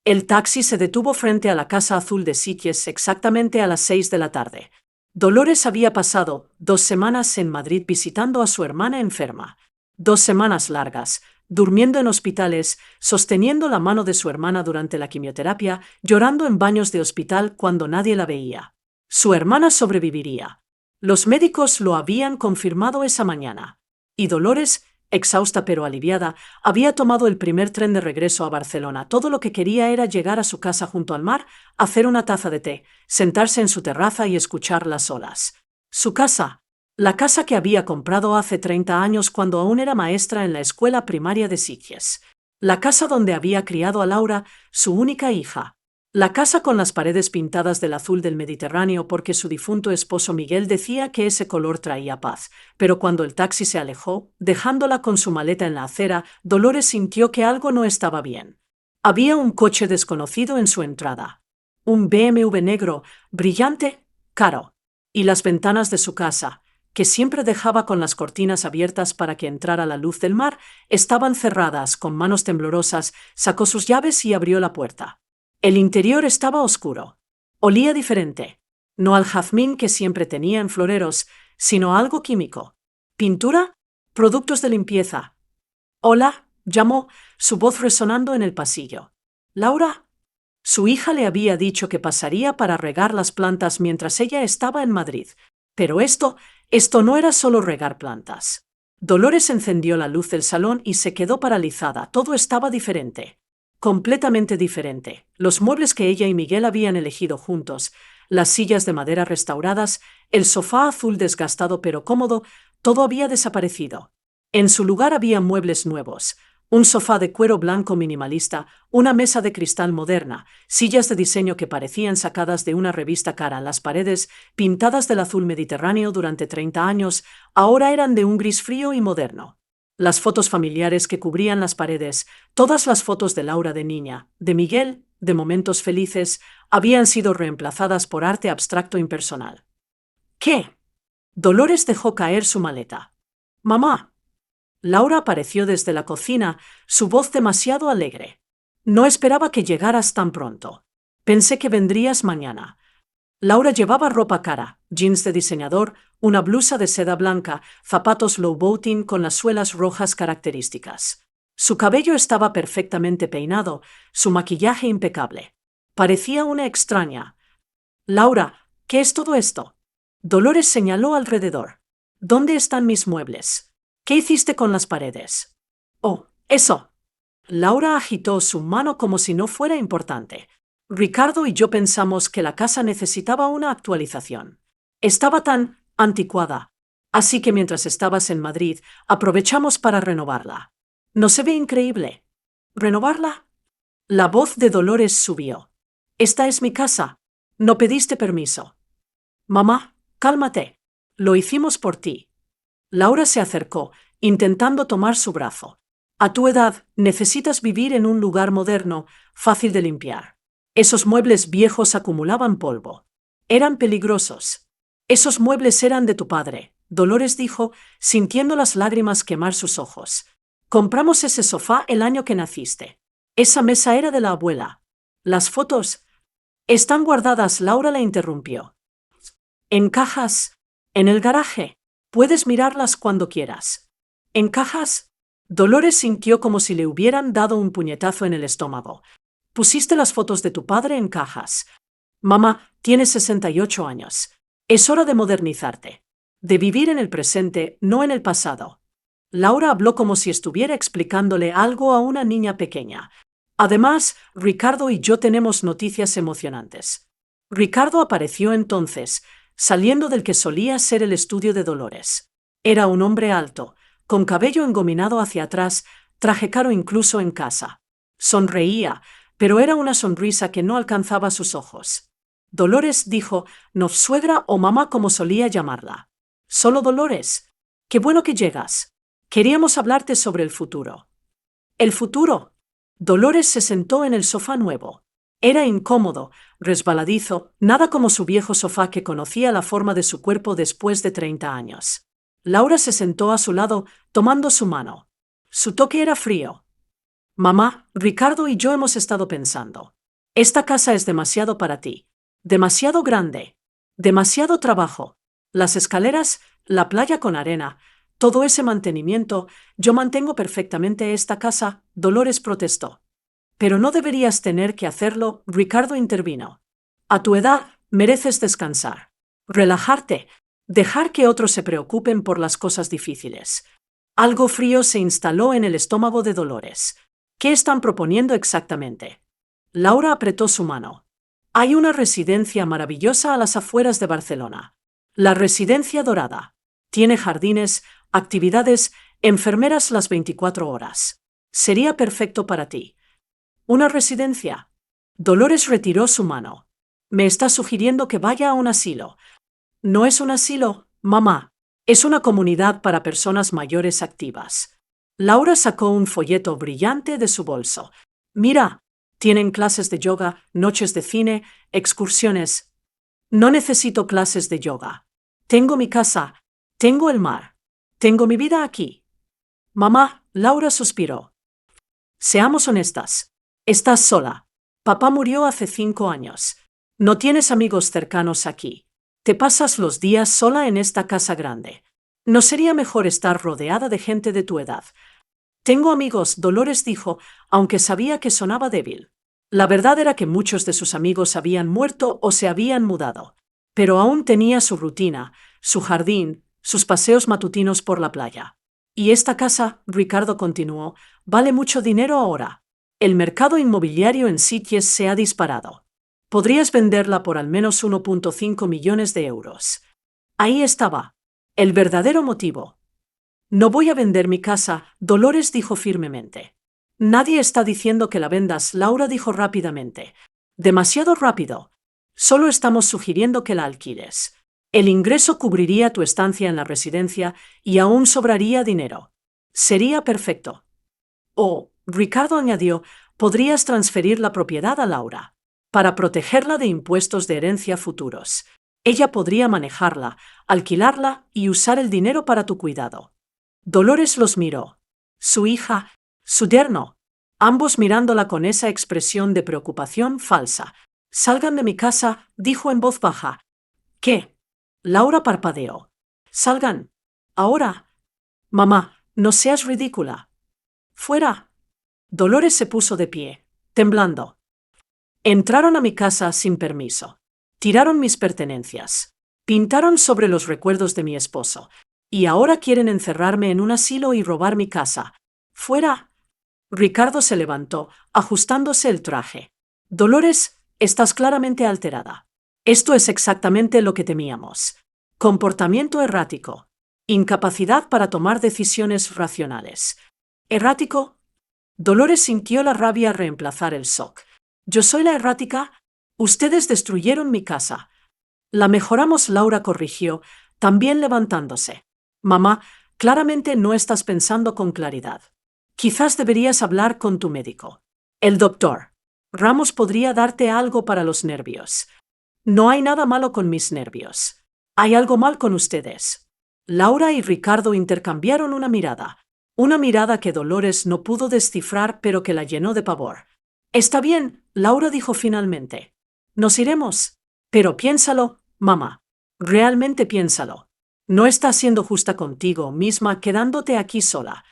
El taxi se detuvo frente a la Casa Azul de Sitges exactamente a las 6 de la tarde. Dolores había pasado 2 semanas en Madrid visitando a su hermana enferma. 2 semanas largas, durmiendo en hospitales, sosteniendo la mano de su hermana durante la quimioterapia, llorando en baños de hospital cuando nadie la veía. Su hermana sobreviviría. Los médicos lo habían confirmado esa mañana. Y Dolores, exhausta pero aliviada, había tomado el primer tren de regreso a Barcelona. Todo lo que quería era llegar a su casa junto al mar, hacer una taza de té, sentarse en su terraza y escuchar las olas. Su casa, la casa que había comprado hace 30 años cuando aún era maestra en la escuela primaria de Sitges. La casa donde había criado a Laura, su única hija. La casa con las paredes pintadas del azul del Mediterráneo porque su difunto esposo Miguel decía que ese color traía paz, pero cuando el taxi se alejó, dejándola con su maleta en la acera, Dolores sintió que algo no estaba bien. Había un coche desconocido en su entrada. Un BMW negro, brillante, caro. Y las ventanas de su casa, que siempre dejaba con las cortinas abiertas para que entrara la luz del mar, estaban cerradas. Con manos temblorosas, sacó sus llaves y abrió la puerta. El interior estaba oscuro. Olía diferente. No al jazmín que siempre tenía en floreros, sino algo químico. ¿Pintura? ¿Productos de limpieza? Hola, llamó, su voz resonando en el pasillo. ¿Laura? Su hija le había dicho que pasaría para regar las plantas mientras ella estaba en Madrid. Pero esto no era solo regar plantas. Dolores encendió la luz del salón y se quedó paralizada. Todo estaba diferente. Completamente diferente. Los muebles que ella y Miguel habían elegido juntos, las sillas de madera restauradas, el sofá azul desgastado pero cómodo, todo había desaparecido. En su lugar había muebles nuevos, un sofá de cuero blanco minimalista, una mesa de cristal moderna, sillas de diseño que parecían sacadas de una revista cara. Las paredes, pintadas del azul mediterráneo durante 30 años, ahora eran de un gris frío y moderno. Las fotos familiares que cubrían las paredes, todas las fotos de Laura de niña, de Miguel, de momentos felices, habían sido reemplazadas por arte abstracto impersonal. ¿Qué? Dolores dejó caer su maleta. Mamá. Laura apareció desde la cocina, su voz demasiado alegre. No esperaba que llegaras tan pronto. Pensé que vendrías mañana. Laura llevaba ropa cara, jeans de diseñador, una blusa de seda blanca, zapatos low-boating con las suelas rojas características. Su cabello estaba perfectamente peinado, su maquillaje impecable. Parecía una extraña. Laura, ¿qué es todo esto? Dolores señaló alrededor. ¿Dónde están mis muebles? ¿Qué hiciste con las paredes? Oh, eso. Laura agitó su mano como si no fuera importante. Ricardo y yo pensamos que la casa necesitaba una actualización. Estaba tan anticuada. Así que mientras estabas en Madrid, aprovechamos para renovarla. ¿No se ve increíble? ¿Renovarla? La voz de Dolores subió. Esta es mi casa. No pediste permiso. Mamá, cálmate. Lo hicimos por ti. Laura se acercó, intentando tomar su brazo. A tu edad, necesitas vivir en un lugar moderno, fácil de limpiar. Esos muebles viejos acumulaban polvo. Eran peligrosos. Esos muebles eran de tu padre, Dolores dijo, sintiendo las lágrimas quemar sus ojos. Compramos ese sofá el año que naciste. Esa mesa era de la abuela. Las fotos están guardadas. Laura la interrumpió. En cajas. En el garaje. Puedes mirarlas cuando quieras. ¿En cajas? Dolores sintió como si le hubieran dado un puñetazo en el estómago. Pusiste las fotos de tu padre en cajas. Mamá, tienes 68 años. Es hora de modernizarte. De vivir en el presente, no en el pasado. Laura habló como si estuviera explicándole algo a una niña pequeña. Además, Ricardo y yo tenemos noticias emocionantes. Ricardo apareció entonces, saliendo del que solía ser el estudio de Dolores. Era un hombre alto, con cabello engominado hacia atrás, traje caro incluso en casa. Sonreía, pero era una sonrisa que no alcanzaba sus ojos. Dolores dijo, no suegra o mamá como solía llamarla. Solo Dolores. Qué bueno que llegas. Queríamos hablarte sobre el futuro. ¿El futuro? Dolores se sentó en el sofá nuevo. Era incómodo, resbaladizo, nada como su viejo sofá que conocía la forma de su cuerpo después de 30 años. Laura se sentó a su lado, tomando su mano. Su toque era frío. Mamá, Ricardo y yo hemos estado pensando. Esta casa es demasiado para ti. Demasiado grande. Demasiado trabajo. Las escaleras, la playa con arena, todo ese mantenimiento. Yo mantengo perfectamente esta casa, Dolores protestó. Pero no deberías tener que hacerlo, Ricardo intervino. A tu edad, mereces descansar. Relajarte. Dejar que otros se preocupen por las cosas difíciles. Algo frío se instaló en el estómago de Dolores. ¿Qué están proponiendo exactamente? Laura apretó su mano. Hay una residencia maravillosa a las afueras de Barcelona. La Residencia Dorada. Tiene jardines, actividades, enfermeras las 24 horas. Sería perfecto para ti. ¿Una residencia? Dolores retiró su mano. Me está sugiriendo que vaya a un asilo. No es un asilo, mamá. Es una comunidad para personas mayores activas. Laura sacó un folleto brillante de su bolso. Mira, tienen clases de yoga, noches de cine, excursiones. No necesito clases de yoga. Tengo mi casa, tengo el mar, tengo mi vida aquí. Mamá, Laura suspiró. Seamos honestas. Estás sola. Papá murió hace 5 años. No tienes amigos cercanos aquí. Te pasas los días sola en esta casa grande. ¿No sería mejor estar rodeada de gente de tu edad? Tengo amigos, Dolores dijo, aunque sabía que sonaba débil. La verdad era que muchos de sus amigos habían muerto o se habían mudado. Pero aún tenía su rutina, su jardín, sus paseos matutinos por la playa. Y esta casa, Ricardo continuó, vale mucho dinero ahora. El mercado inmobiliario en Sitges se ha disparado. Podrías venderla por al menos 1,5 millones de euros. Ahí estaba. El verdadero motivo. No voy a vender mi casa, Dolores dijo firmemente. Nadie está diciendo que la vendas, Laura dijo rápidamente. Demasiado rápido. Solo estamos sugiriendo que la alquiles. El ingreso cubriría tu estancia en la residencia y aún sobraría dinero. Sería perfecto. Oh, Ricardo añadió, podrías transferir la propiedad a Laura, para protegerla de impuestos de herencia futuros. Ella podría manejarla, alquilarla y usar el dinero para tu cuidado. Dolores los miró. Su hija, su yerno, ambos mirándola con esa expresión de preocupación falsa. Salgan de mi casa, dijo en voz baja. ¿Qué? Laura parpadeó. Salgan. Ahora. Mamá, no seas ridícula. Fuera. Dolores se puso de pie, temblando. Entraron a mi casa sin permiso. Tiraron mis pertenencias. Pintaron sobre los recuerdos de mi esposo. Y ahora quieren encerrarme en un asilo y robar mi casa. Fuera. Ricardo se levantó, ajustándose el traje. Dolores, estás claramente alterada. Esto es exactamente lo que temíamos. Comportamiento errático. Incapacidad para tomar decisiones racionales. ¿Errático? Dolores sintió la rabia reemplazar el shock. ¿Yo soy la errática? Ustedes destruyeron mi casa. La mejoramos, Laura corrigió, también levantándose. Mamá, claramente no estás pensando con claridad. Quizás deberías hablar con tu médico. El doctor. Ramos podría darte algo para los nervios. No hay nada malo con mis nervios. Hay algo mal con ustedes. Laura y Ricardo intercambiaron una mirada que Dolores no pudo descifrar pero que la llenó de pavor. Está bien, Laura dijo finalmente. Nos iremos. Pero piénsalo, mamá. Realmente piénsalo. No estás siendo justa contigo misma quedándote aquí sola.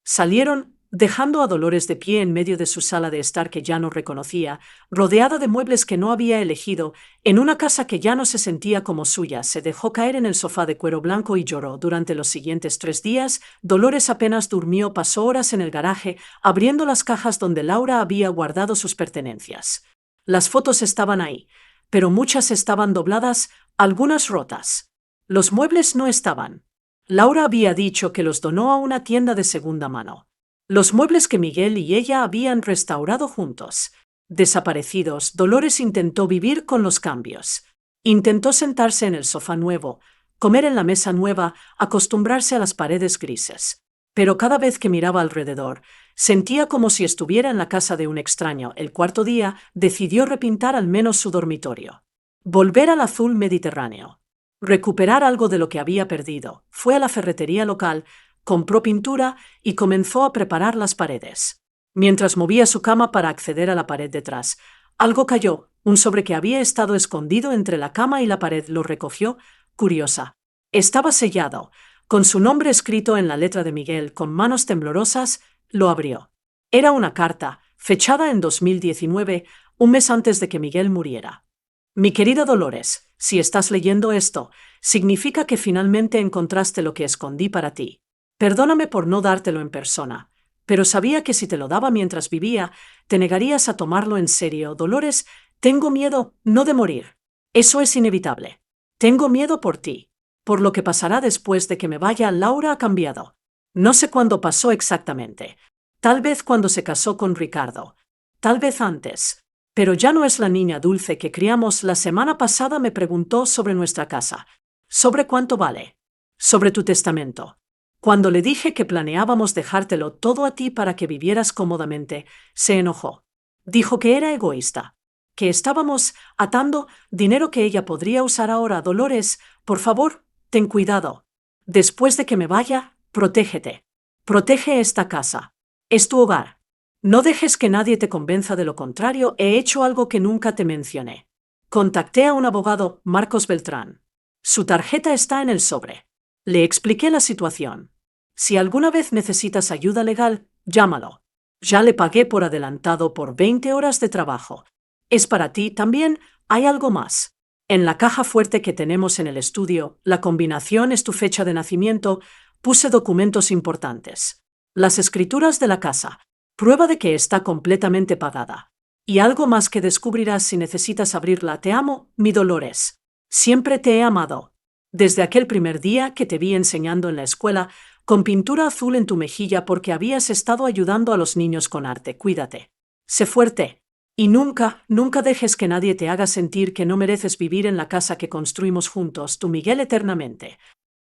Salieron, dejando a Dolores de pie en medio de su sala de estar que ya no reconocía, rodeada de muebles que no había elegido, en una casa que ya no se sentía como suya. Se dejó caer en el sofá de cuero blanco y lloró. Durante los siguientes 3 días, Dolores apenas durmió, pasó horas en el garaje, abriendo las cajas donde Laura había guardado sus pertenencias. Las fotos estaban ahí, pero muchas estaban dobladas, algunas rotas. Los muebles no estaban. Laura había dicho que los donó a una tienda de segunda mano. Los muebles que Miguel y ella habían restaurado juntos. Desaparecidos, Dolores intentó vivir con los cambios. Intentó sentarse en el sofá nuevo, comer en la mesa nueva, acostumbrarse a las paredes grises. Pero cada vez que miraba alrededor, sentía como si estuviera en la casa de un extraño. El 4.º día, decidió repintar al menos su dormitorio. Volver al azul mediterráneo. Recuperar algo de lo que había perdido. Fue a la ferretería local, compró pintura y comenzó a preparar las paredes. Mientras movía su cama para acceder a la pared detrás, algo cayó. Un sobre que había estado escondido entre la cama y la pared lo recogió, curiosa. Estaba sellado, con su nombre escrito en la letra de Miguel. Con manos temblorosas, lo abrió. Era una carta, fechada en 2019, un mes antes de que Miguel muriera. Mi querida Dolores, si estás leyendo esto, significa que finalmente encontraste lo que escondí para ti. Perdóname por no dártelo en persona, pero sabía que si te lo daba mientras vivía, te negarías a tomarlo en serio. Dolores, tengo miedo, no de morir. Eso es inevitable. Tengo miedo por ti, por lo que pasará después de que me vaya. Laura ha cambiado. No sé cuándo pasó exactamente. Tal vez cuando se casó con Ricardo. Tal vez antes. Pero ya no es la niña dulce que criamos. La semana pasada me preguntó sobre nuestra casa. ¿Sobre cuánto vale? Sobre tu testamento. Cuando le dije que planeábamos dejártelo todo a ti para que vivieras cómodamente, se enojó. Dijo que era egoísta, que estábamos atando dinero que ella podría usar ahora. Dolores, por favor, ten cuidado. Después de que me vaya, protégete. Protege esta casa. Es tu hogar. No dejes que nadie te convenza de lo contrario. He hecho algo que nunca te mencioné. Contacté a un abogado, Marcos Beltrán. Su tarjeta está en el sobre. Le expliqué la situación. Si alguna vez necesitas ayuda legal, llámalo. Ya le pagué por adelantado por 20 horas de trabajo. Es para ti. También hay algo más. En la caja fuerte que tenemos en el estudio, la combinación es tu fecha de nacimiento. Puse documentos importantes. Las escrituras de la casa. Prueba de que está completamente pagada. Y algo más que descubrirás si necesitas abrirla. Te amo, mi Dolores. Siempre te he amado. Desde aquel primer día que te vi enseñando en la escuela, con pintura azul en tu mejilla porque habías estado ayudando a los niños con arte. Cuídate. Sé fuerte. Y nunca, nunca dejes que nadie te haga sentir que no mereces vivir en la casa que construimos juntos. Tu Miguel eternamente.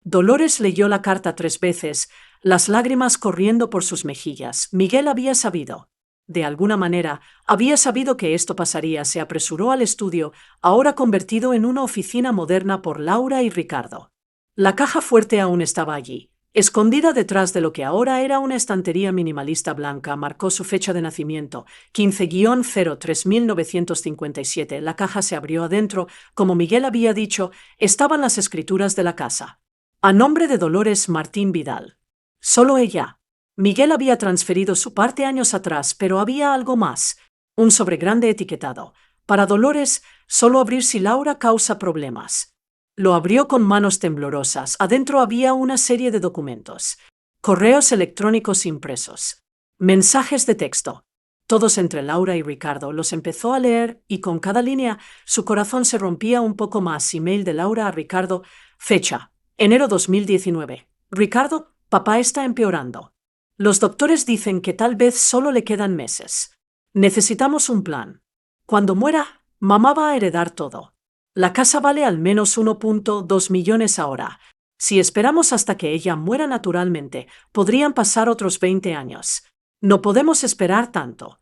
Dolores leyó la carta 3 veces, las lágrimas corriendo por sus mejillas. Miguel había sabido. De alguna manera, había sabido que esto pasaría. Se apresuró al estudio, ahora convertido en una oficina moderna por Laura y Ricardo. La caja fuerte aún estaba allí, escondida detrás de lo que ahora era una estantería minimalista blanca. Marcó su fecha de nacimiento, 15-03-1957. La caja se abrió adentro. Como Miguel había dicho, estaban las escrituras de la casa. A nombre de Dolores Martín Vidal. Solo ella. Miguel había transferido su parte años atrás, pero había algo más. Un sobre grande etiquetado. Para Dolores, solo abrir si Laura causa problemas. Lo abrió con manos temblorosas. Adentro había una serie de documentos. Correos electrónicos impresos. Mensajes de texto. Todos entre Laura y Ricardo. Los empezó a leer y con cada línea su corazón se rompía un poco más. Email de Laura a Ricardo. Fecha. Enero 2019. Ricardo, papá está empeorando. Los doctores dicen que tal vez solo le quedan meses. Necesitamos un plan. Cuando muera, mamá va a heredar todo. La casa vale al menos 1.2 millones ahora. Si esperamos hasta que ella muera naturalmente, podrían pasar otros 20 años. No podemos esperar tanto.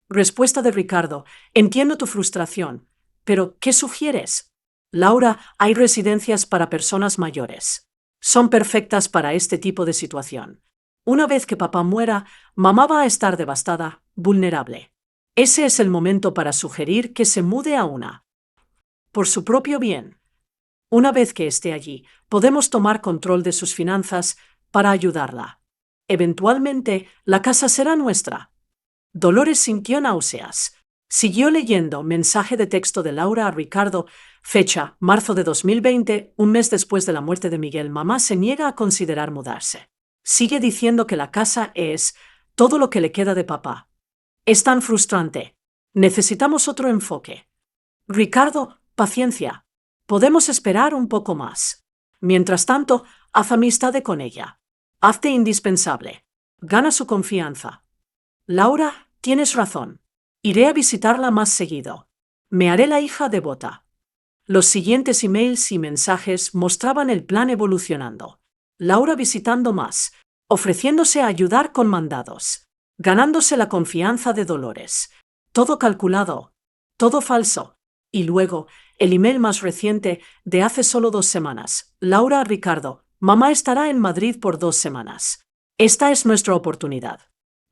Respuesta de Ricardo. Entiendo tu frustración. Pero, ¿qué sugieres? Laura, hay residencias para personas mayores. Son perfectas para este tipo de situación. Una vez que papá muera, mamá va a estar devastada, vulnerable. Ese es el momento para sugerir que se mude a una. Por su propio bien. Una vez que esté allí, podemos tomar control de sus finanzas para ayudarla. Eventualmente, la casa será nuestra. Dolores sintió náuseas. Siguió leyendo. Mensaje de texto de Laura a Ricardo. Fecha, marzo de 2020, un mes después de la muerte de Miguel. Mamá se niega a considerar mudarse. Sigue diciendo que la casa es todo lo que le queda de papá. Es tan frustrante. Necesitamos otro enfoque. Ricardo, paciencia. Podemos esperar un poco más. Mientras tanto, haz amistad con ella. Hazte indispensable. Gana su confianza. Laura, tienes razón. Iré a visitarla más seguido. Me haré la hija devota. Los siguientes emails y mensajes mostraban el plan evolucionando. Laura visitando más, ofreciéndose a ayudar con mandados, ganándose la confianza de Dolores. Todo calculado, todo falso. Y luego, el email más reciente de hace solo 2 semanas. Laura a Ricardo, mamá estará en Madrid por 2 semanas. Esta es nuestra oportunidad.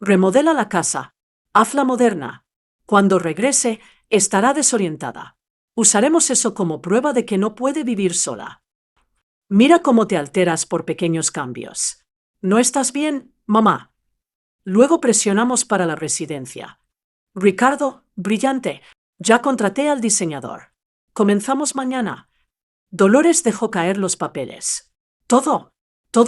Remodela la casa, Hazla moderna. Cuando regrese, estará desorientada. Usaremos eso como prueba de que no puede vivir sola. Mira cómo te alteras por pequeños cambios. ¿No estás bien, mamá? Luego presionamos para la residencia. Ricardo, brillante. Ya contraté al diseñador. Comenzamos mañana. Dolores dejó caer los papeles. Todo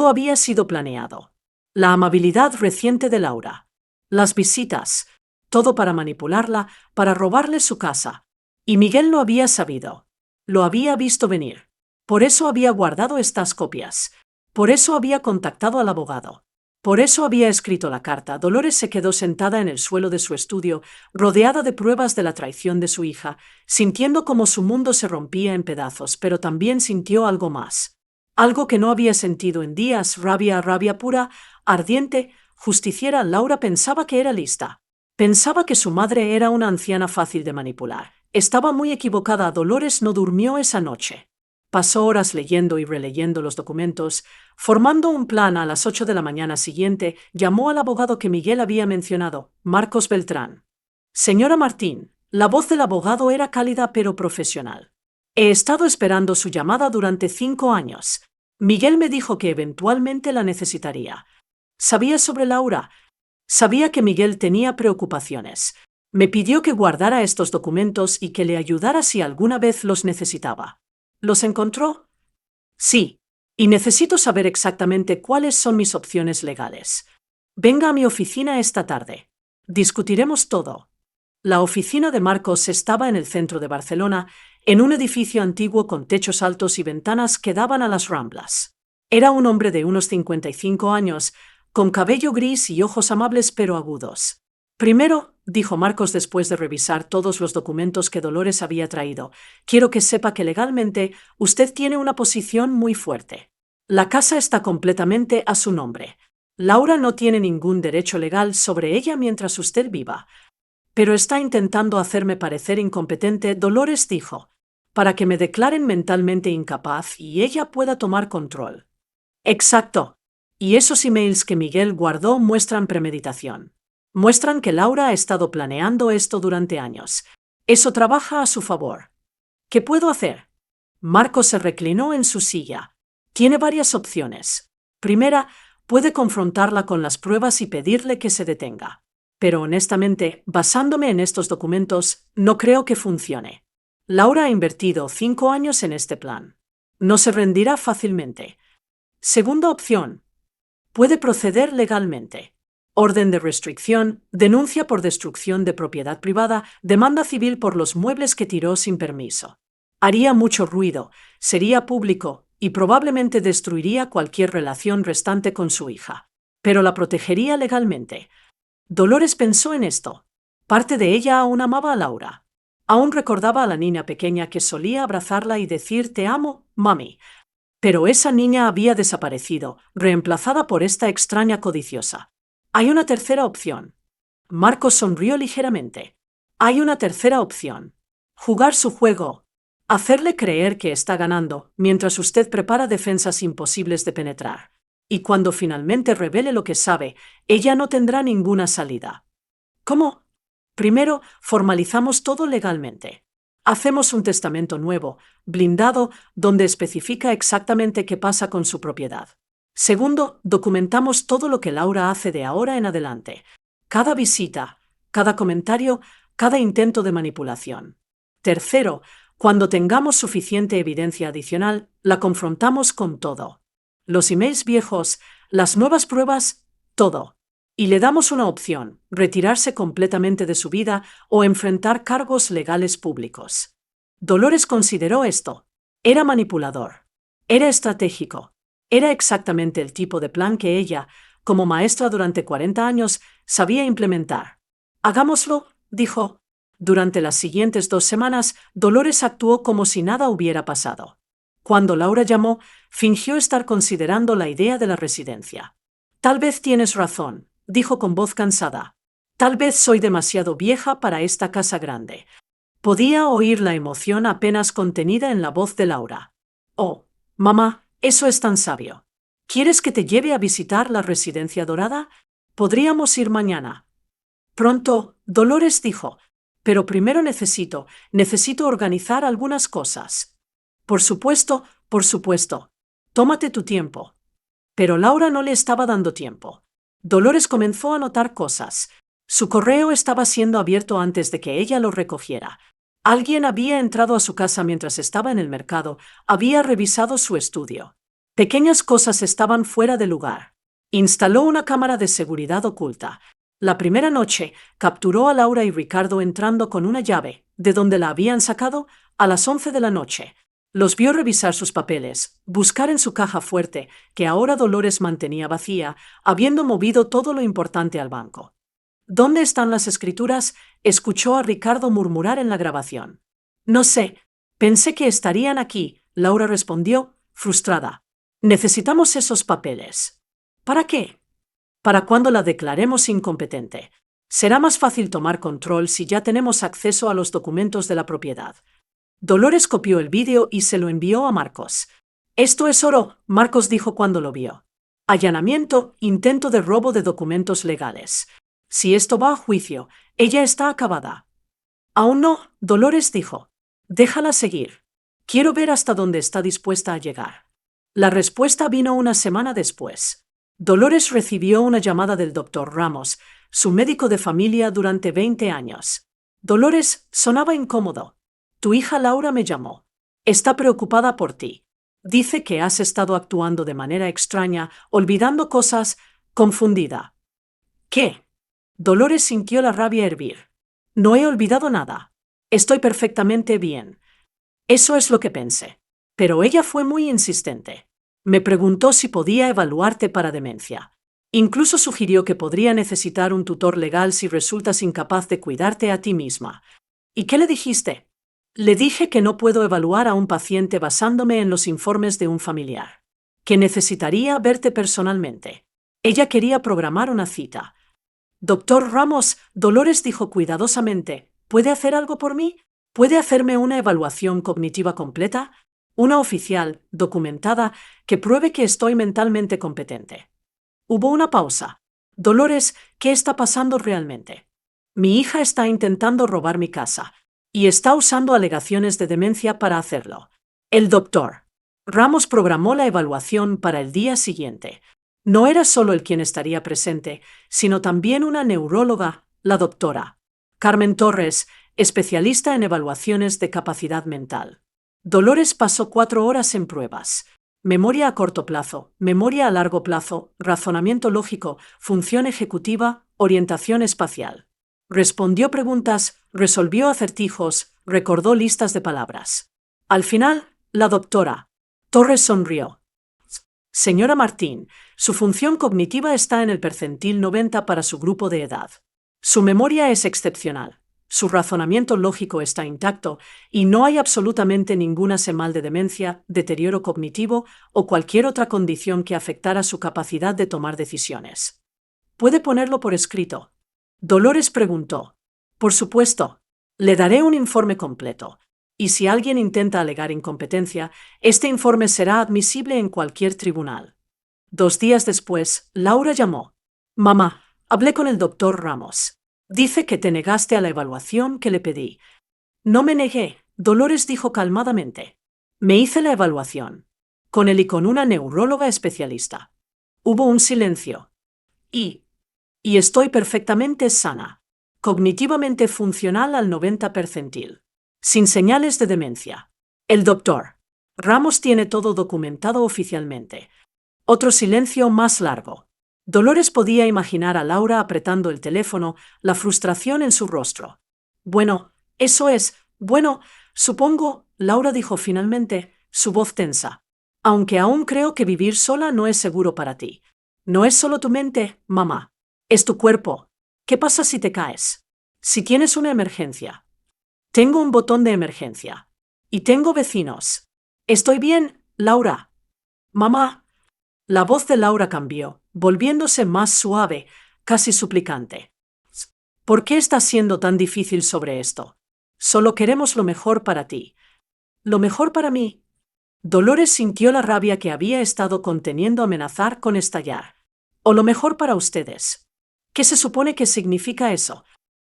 había sido planeado. La amabilidad reciente de Laura. Las visitas. Todo para manipularla, para robarle su casa. Y Miguel lo había sabido. Lo había visto venir. Por eso había guardado estas copias. Por eso había contactado al abogado. Por eso había escrito la carta. Dolores se quedó sentada en el suelo de su estudio, rodeada de pruebas de la traición de su hija, sintiendo como su mundo se rompía en pedazos, pero también sintió algo más. Algo que no había sentido en días, rabia pura, ardiente, justiciera. Laura pensaba que era lista. Pensaba que su madre era una anciana fácil de manipular. Estaba muy equivocada. Dolores no durmió esa noche. Pasó horas leyendo y releyendo los documentos. Formando un plan, a las 8 de la mañana siguiente, llamó al abogado que Miguel había mencionado, Marcos Beltrán. Señora Martín, la voz del abogado era cálida pero profesional. He estado esperando su llamada durante 5 años. Miguel me dijo que eventualmente la necesitaría. Sabía sobre Laura. Sabía que Miguel tenía preocupaciones. Me pidió que guardara estos documentos y que le ayudara si alguna vez los necesitaba. ¿Los encontró? Sí. Y necesito saber exactamente cuáles son mis opciones legales. Venga a mi oficina esta tarde. Discutiremos todo. La oficina de Marcos estaba en el centro de Barcelona, en un edificio antiguo con techos altos y ventanas que daban a las Ramblas. Era un hombre de unos 55 años, con cabello gris y ojos amables pero agudos. Primero, dijo Marcos después de revisar todos los documentos que Dolores había traído, quiero que sepa que legalmente usted tiene una posición muy fuerte. La casa está completamente a su nombre. Laura no tiene ningún derecho legal sobre ella mientras usted viva. Pero está intentando hacerme parecer incompetente, Dolores dijo, para que me declaren mentalmente incapaz y ella pueda tomar control. Exacto. Y esos emails que Miguel guardó muestran premeditación. Muestran que Laura ha estado planeando esto durante años. Eso trabaja a su favor. ¿Qué puedo hacer? Marcos se reclinó en su silla. Tiene varias opciones. Primera, puede confrontarla con las pruebas y pedirle que se detenga. Pero honestamente, basándome en estos documentos, no creo que funcione. Laura ha invertido 5 años en este plan. No se rendirá fácilmente. Segunda opción. Puede proceder legalmente. Orden de restricción, denuncia por destrucción de propiedad privada, demanda civil por los muebles que tiró sin permiso. Haría mucho ruido, sería público y probablemente destruiría cualquier relación restante con su hija. Pero la protegería legalmente. Dolores pensó en esto. Parte de ella aún amaba a Laura. Aún recordaba a la niña pequeña que solía abrazarla y decir «Te amo, mami». Pero esa niña había desaparecido, reemplazada por esta extraña codiciosa. Hay una tercera opción. Marcos sonrió ligeramente. Hay una tercera opción. Jugar su juego. Hacerle creer que está ganando, mientras usted prepara defensas imposibles de penetrar. Y cuando finalmente revele lo que sabe, ella no tendrá ninguna salida. ¿Cómo? Primero, formalizamos todo legalmente. Hacemos un testamento nuevo, blindado, donde especifica exactamente qué pasa con su propiedad. Segundo, documentamos todo lo que Laura hace de ahora en adelante. Cada visita, cada comentario, cada intento de manipulación. Tercero, cuando tengamos suficiente evidencia adicional, la confrontamos con todo. Los emails viejos, las nuevas pruebas, todo. Y le damos una opción, retirarse completamente de su vida o enfrentar cargos legales públicos. Dolores consideró esto. Era manipulador. Era estratégico. Era exactamente el tipo de plan que ella, como maestra durante 40 años, sabía implementar. Hagámoslo, dijo. Durante las siguientes 2 semanas, Dolores actuó como si nada hubiera pasado. Cuando Laura llamó, fingió estar considerando la idea de la residencia. Tal vez tienes razón, dijo con voz cansada. Tal vez soy demasiado vieja para esta casa grande. Podía oír la emoción apenas contenida en la voz de Laura. Oh, mamá, eso es tan sabio. ¿Quieres que te lleve a visitar la residencia dorada? Podríamos ir mañana. Pronto, Dolores dijo, pero primero necesito organizar algunas cosas. Por supuesto, por supuesto. Tómate tu tiempo. Pero Laura no le estaba dando tiempo. Dolores comenzó a notar cosas. Su correo estaba siendo abierto antes de que ella lo recogiera. Alguien había entrado a su casa mientras estaba en el mercado, había revisado su estudio. Pequeñas cosas estaban fuera de lugar. Instaló una cámara de seguridad oculta. La primera noche, capturó a Laura y Ricardo entrando con una llave, de donde la habían sacado, a las 11 de la noche. Los vio revisar sus papeles, buscar en su caja fuerte, que ahora Dolores mantenía vacía, habiendo movido todo lo importante al banco. ¿Dónde están las escrituras?, escuchó a Ricardo murmurar en la grabación. No sé, pensé que estarían aquí, Laura respondió, frustrada. Necesitamos esos papeles. ¿Para qué? Para cuando la declaremos incompetente. Será más fácil tomar control si ya tenemos acceso a los documentos de la propiedad. Dolores copió el vídeo y se lo envió a Marcos. Esto es oro, Marcos dijo cuando lo vio. Allanamiento, intento de robo de documentos legales. Si esto va a juicio, ella está acabada. Aún no, Dolores dijo. Déjala seguir. Quiero ver hasta dónde está dispuesta a llegar. La respuesta vino una semana después. Dolores recibió una llamada del doctor Ramos, su médico de familia durante 20 años. Dolores sonaba incómodo. Tu hija Laura me llamó. Está preocupada por ti. Dice que has estado actuando de manera extraña, olvidando cosas, confundida. ¿Qué? Dolores sintió la rabia hervir. No he olvidado nada. Estoy perfectamente bien. Eso es lo que pensé. Pero ella fue muy insistente. Me preguntó si podía evaluarte para demencia. Incluso sugirió que podría necesitar un tutor legal si resultas incapaz de cuidarte a ti misma. ¿Y qué le dijiste? Le dije que no puedo evaluar a un paciente basándome en los informes de un familiar. Que necesitaría verte personalmente. Ella quería programar una cita. Doctor Ramos, Dolores dijo cuidadosamente, ¿puede hacer algo por mí? ¿Puede hacerme una evaluación cognitiva completa? Una oficial, documentada, que pruebe que estoy mentalmente competente. Hubo una pausa. Dolores, ¿qué está pasando realmente? Mi hija está intentando robar mi casa y está usando alegaciones de demencia para hacerlo. El doctor Ramos programó la evaluación para el día siguiente. No era solo el quien estaría presente, sino también una neuróloga, la doctora Carmen Torres, especialista en evaluaciones de capacidad mental. Dolores pasó 4 horas en pruebas. Memoria a corto plazo, memoria a largo plazo, razonamiento lógico, función ejecutiva, orientación espacial. Respondió preguntas, resolvió acertijos, recordó listas de palabras. Al final, la doctora Torres sonrió. Señora Martín, su función cognitiva está en el percentil 90 para su grupo de edad. Su memoria es excepcional. Su razonamiento lógico está intacto y no hay absolutamente ninguna señal de demencia, deterioro cognitivo o cualquier otra condición que afectara su capacidad de tomar decisiones. ¿Puede ponerlo por escrito? Dolores preguntó. Por supuesto. Le daré un informe completo. Y si alguien intenta alegar incompetencia, este informe será admisible en cualquier tribunal. 2 días después, Laura llamó. Mamá, hablé con el doctor Ramos. Dice que te negaste a la evaluación que le pedí. No me negué, Dolores dijo calmadamente. Me hice la evaluación. Con él y con una neuróloga especialista. Hubo un silencio. Y estoy perfectamente sana. Cognitivamente funcional al 90 percentil. Sin señales de demencia. El doctor Ramos tiene todo documentado oficialmente. Otro silencio más largo. Dolores podía imaginar a Laura apretando el teléfono, la frustración en su rostro. Bueno, eso es, bueno, supongo, Laura dijo finalmente, su voz tensa. Aunque aún creo que vivir sola no es seguro para ti. No es solo tu mente, mamá. Es tu cuerpo. ¿Qué pasa si te caes? Si tienes una emergencia. Tengo un botón de emergencia. Y tengo vecinos. ¿Estoy bien, Laura? Mamá. La voz de Laura cambió, volviéndose más suave, casi suplicante. ¿Por qué estás siendo tan difícil sobre esto? Solo queremos lo mejor para ti. ¿Lo mejor para mí? Dolores sintió la rabia que había estado conteniendo amenazar con estallar. ¿O lo mejor para ustedes? ¿Qué se supone que significa eso?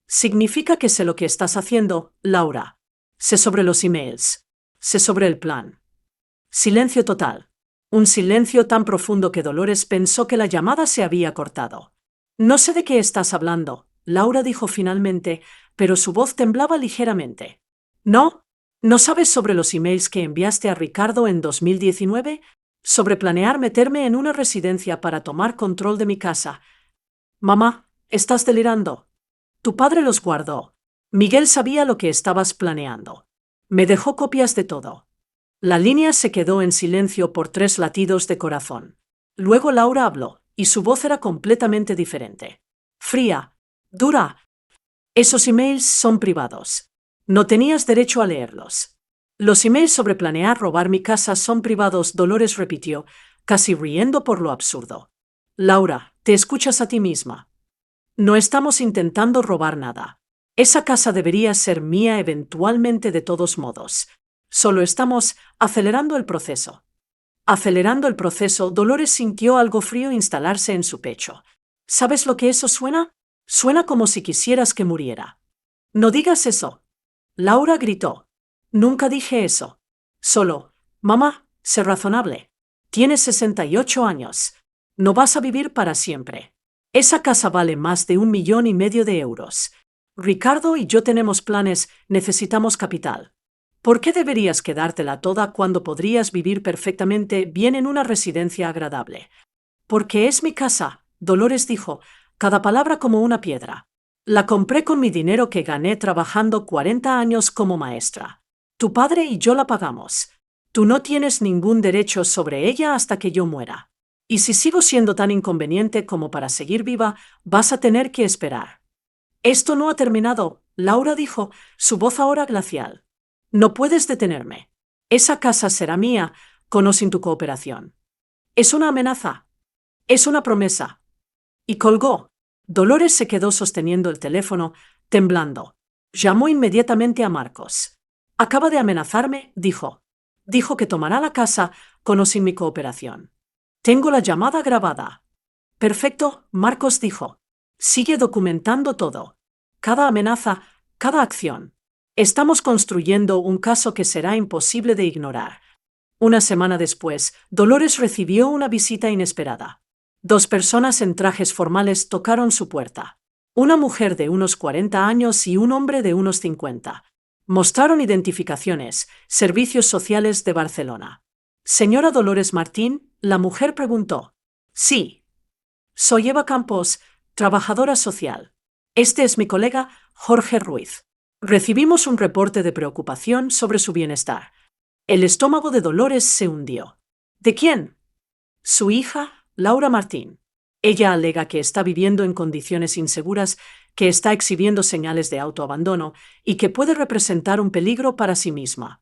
Significa que sé lo que estás haciendo, Laura. Sé sobre los emails. Sé sobre el plan. Silencio total. Un silencio tan profundo que Dolores pensó que la llamada se había cortado. No sé de qué estás hablando, Laura dijo finalmente, pero su voz temblaba ligeramente. ¿No? ¿No sabes sobre los emails que enviaste a Ricardo en 2019? Sobre planear meterme en una residencia para tomar control de mi casa. Mamá, estás delirando. Tu padre los guardó. Miguel sabía lo que estabas planeando. Me dejó copias de todo. La línea se quedó en silencio por 3 latidos de corazón. Luego Laura habló, y su voz era completamente diferente. Fría, dura. Esos emails son privados. No tenías derecho a leerlos. Los emails sobre planear robar mi casa son privados, Dolores repitió, casi riendo por lo absurdo. Laura, te escuchas a ti misma. No estamos intentando robar nada. Esa casa debería ser mía eventualmente de todos modos. Solo estamos acelerando el proceso. Acelerando el proceso, Dolores sintió algo frío instalarse en su pecho. ¿Sabes lo que eso suena? Suena como si quisieras que muriera. No digas eso. Laura gritó. Nunca dije eso. Solo, mamá, sé razonable. Tienes 68 años. No vas a vivir para siempre. Esa casa vale más de 1,5 millones de euros. Ricardo y yo tenemos planes, necesitamos capital. ¿Por qué deberías quedártela toda cuando podrías vivir perfectamente bien en una residencia agradable? Porque es mi casa, Dolores dijo, cada palabra como una piedra. La compré con mi dinero que gané trabajando 40 años como maestra. Tu padre y yo la pagamos. Tú no tienes ningún derecho sobre ella hasta que yo muera. Y si sigo siendo tan inconveniente como para seguir viva, vas a tener que esperar. Esto no ha terminado, Laura dijo, su voz ahora glacial. No puedes detenerme. Esa casa será mía, con o sin tu cooperación. Es una amenaza. Es una promesa. Y colgó. Dolores se quedó sosteniendo el teléfono, temblando. Llamó inmediatamente a Marcos. Acaba de amenazarme, dijo. Dijo que tomará la casa, con o sin mi cooperación. Tengo la llamada grabada. Perfecto, Marcos dijo. Sigue documentando todo. Cada amenaza, cada acción. Estamos construyendo un caso que será imposible de ignorar. Una semana después, Dolores recibió una visita inesperada. 2 personas en trajes formales tocaron su puerta. Una mujer de unos 40 años y un hombre de unos 50. Mostraron identificaciones, servicios sociales de Barcelona. Señora Dolores Martín, la mujer preguntó. Sí. Soy Eva Campos, trabajadora social. Este es mi colega, Jorge Ruiz. Recibimos un reporte de preocupación sobre su bienestar. El estómago de Dolores se hundió. ¿De quién? Su hija, Laura Martín. Ella alega que está viviendo en condiciones inseguras, que está exhibiendo señales de autoabandono y que puede representar un peligro para sí misma.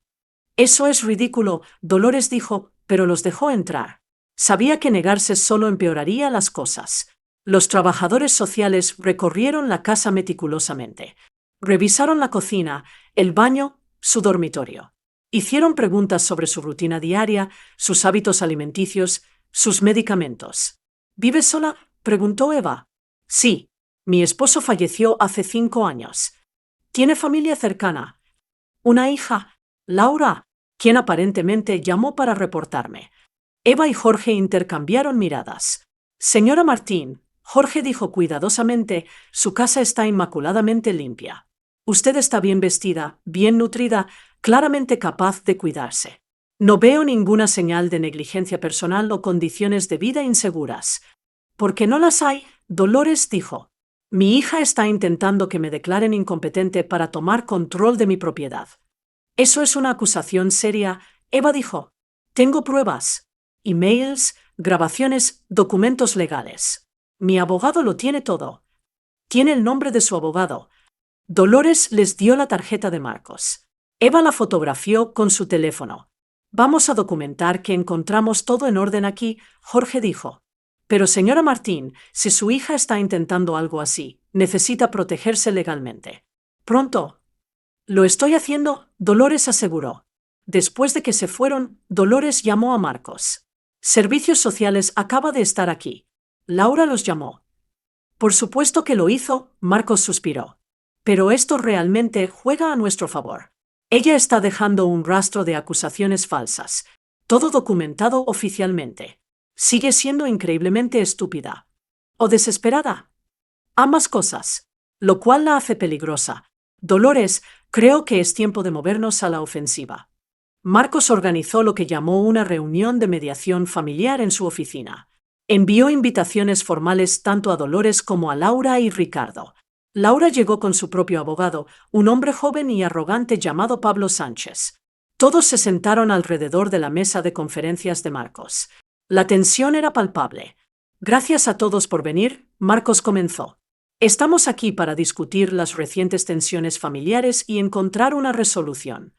Eso es ridículo, Dolores dijo, pero los dejó entrar. Sabía que negarse solo empeoraría las cosas. Los trabajadores sociales recorrieron la casa meticulosamente. Revisaron la cocina, el baño, su dormitorio. Hicieron preguntas sobre su rutina diaria, sus hábitos alimenticios, sus medicamentos. ¿Vive sola? Preguntó Eva. Sí. Mi esposo falleció hace 5 años. ¿Tiene familia cercana? Una hija, Laura, quien aparentemente llamó para reportarme. Eva y Jorge intercambiaron miradas. Señora Martín, Jorge dijo cuidadosamente, su casa está inmaculadamente limpia. Usted está bien vestida, bien nutrida, claramente capaz de cuidarse. No veo ninguna señal de negligencia personal o condiciones de vida inseguras. Porque no las hay, Dolores dijo. Mi hija está intentando que me declaren incompetente para tomar control de mi propiedad. Eso es una acusación seria, Eva dijo. Tengo pruebas. Emails, grabaciones, documentos legales. Mi abogado lo tiene todo. Tiene el nombre de su abogado. Dolores les dio la tarjeta de Marcos. Eva la fotografió con su teléfono. Vamos a documentar que encontramos todo en orden aquí, Jorge dijo. Pero señora Martín, si su hija está intentando algo así, necesita protegerse legalmente. Pronto. Lo estoy haciendo, Dolores aseguró. Después de que se fueron, Dolores llamó a Marcos. Servicios Sociales acaba de estar aquí. Laura los llamó. Por supuesto que lo hizo, Marcos suspiró. Pero esto realmente juega a nuestro favor. Ella está dejando un rastro de acusaciones falsas, todo documentado oficialmente. Sigue siendo increíblemente estúpida. O desesperada. Ambas cosas. Lo cual la hace peligrosa. Dolores, creo que es tiempo de movernos a la ofensiva. Marcos organizó lo que llamó una reunión de mediación familiar en su oficina. Envió invitaciones formales tanto a Dolores como a Laura y Ricardo. Laura llegó con su propio abogado, un hombre joven y arrogante llamado Pablo Sánchez. Todos se sentaron alrededor de la mesa de conferencias de Marcos. La tensión era palpable. Gracias a todos por venir, Marcos comenzó. Estamos aquí para discutir las recientes tensiones familiares y encontrar una resolución.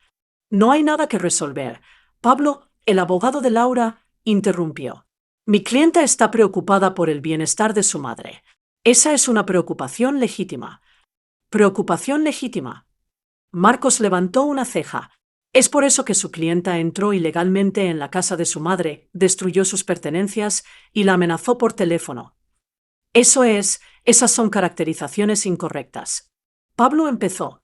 No hay nada que resolver. Pablo, el abogado de Laura, interrumpió. Mi clienta está preocupada por el bienestar de su madre. Esa es una preocupación legítima. Preocupación legítima. Marcos levantó una ceja. Es por eso que su clienta entró ilegalmente en la casa de su madre, destruyó sus pertenencias y la amenazó por teléfono. Esas son caracterizaciones incorrectas. Pablo empezó.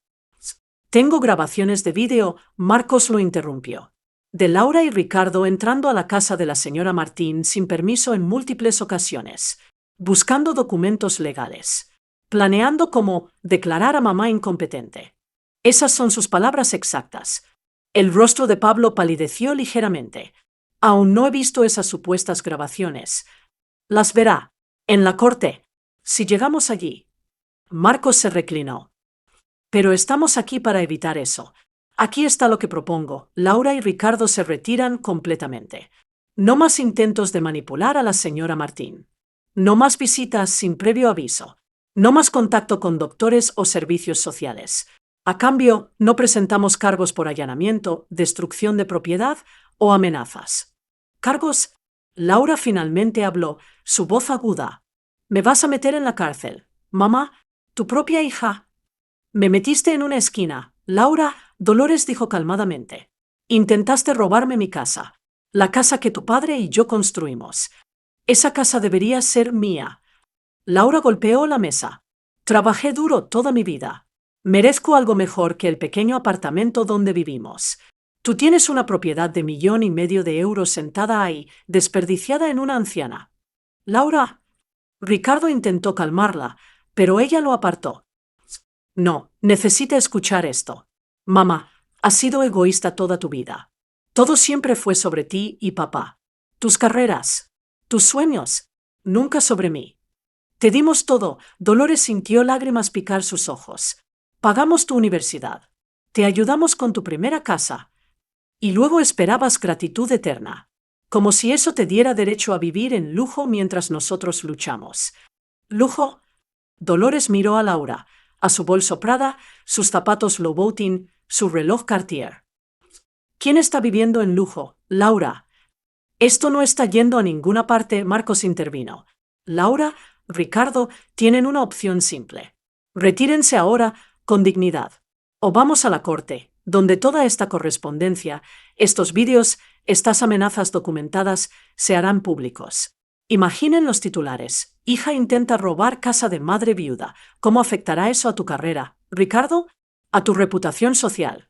Tengo grabaciones de vídeo, Marcos lo interrumpió. De Laura y Ricardo entrando a la casa de la señora Martín sin permiso en múltiples ocasiones, buscando documentos legales, planeando cómo declarar a mamá incompetente. Esas son sus palabras exactas. El rostro de Pablo palideció ligeramente. Aún no he visto esas supuestas grabaciones. Las verá. En la corte. Si llegamos allí. Marcos se reclinó. Pero estamos aquí para evitar eso. Aquí está lo que propongo. Laura y Ricardo se retiran completamente. No más intentos de manipular a la señora Martín. No más visitas sin previo aviso. No más contacto con doctores o servicios sociales. A cambio, no presentamos cargos por allanamiento, destrucción de propiedad o amenazas. ¿Cargos? Laura finalmente habló, su voz aguda. ¿Me vas a meter en la cárcel? Mamá, tu propia hija. Me metiste en una esquina. Laura, Dolores dijo calmadamente. Intentaste robarme mi casa. La casa que tu padre y yo construimos. Esa casa debería ser mía. Laura golpeó la mesa. Trabajé duro toda mi vida. Merezco algo mejor que el pequeño apartamento donde vivimos. Tú tienes una propiedad de 1,5 millones de euros sentada ahí, desperdiciada en una anciana. Laura. Ricardo intentó calmarla, pero ella lo apartó. No, necesita escuchar esto. Mamá, has sido egoísta toda tu vida. Todo siempre fue sobre ti y papá. Tus carreras, tus sueños, nunca sobre mí. Te dimos todo. Dolores sintió lágrimas picar sus ojos. Pagamos tu universidad. Te ayudamos con tu primera casa. Y luego esperabas gratitud eterna. Como si eso te diera derecho a vivir en lujo mientras nosotros luchamos. ¿Lujo? Dolores miró a Laura, a su bolso Prada, sus zapatos Louboutin, su reloj Cartier. ¿Quién está viviendo en lujo? Laura. Esto no está yendo a ninguna parte, Marcos intervino. Laura, Ricardo, tienen una opción simple. Retírense ahora con dignidad. O vamos a la corte, donde toda esta correspondencia, estos vídeos, estas amenazas documentadas, se harán públicos. Imaginen los titulares. Hija intenta robar casa de madre viuda. ¿Cómo afectará eso a tu carrera, Ricardo? A tu reputación social.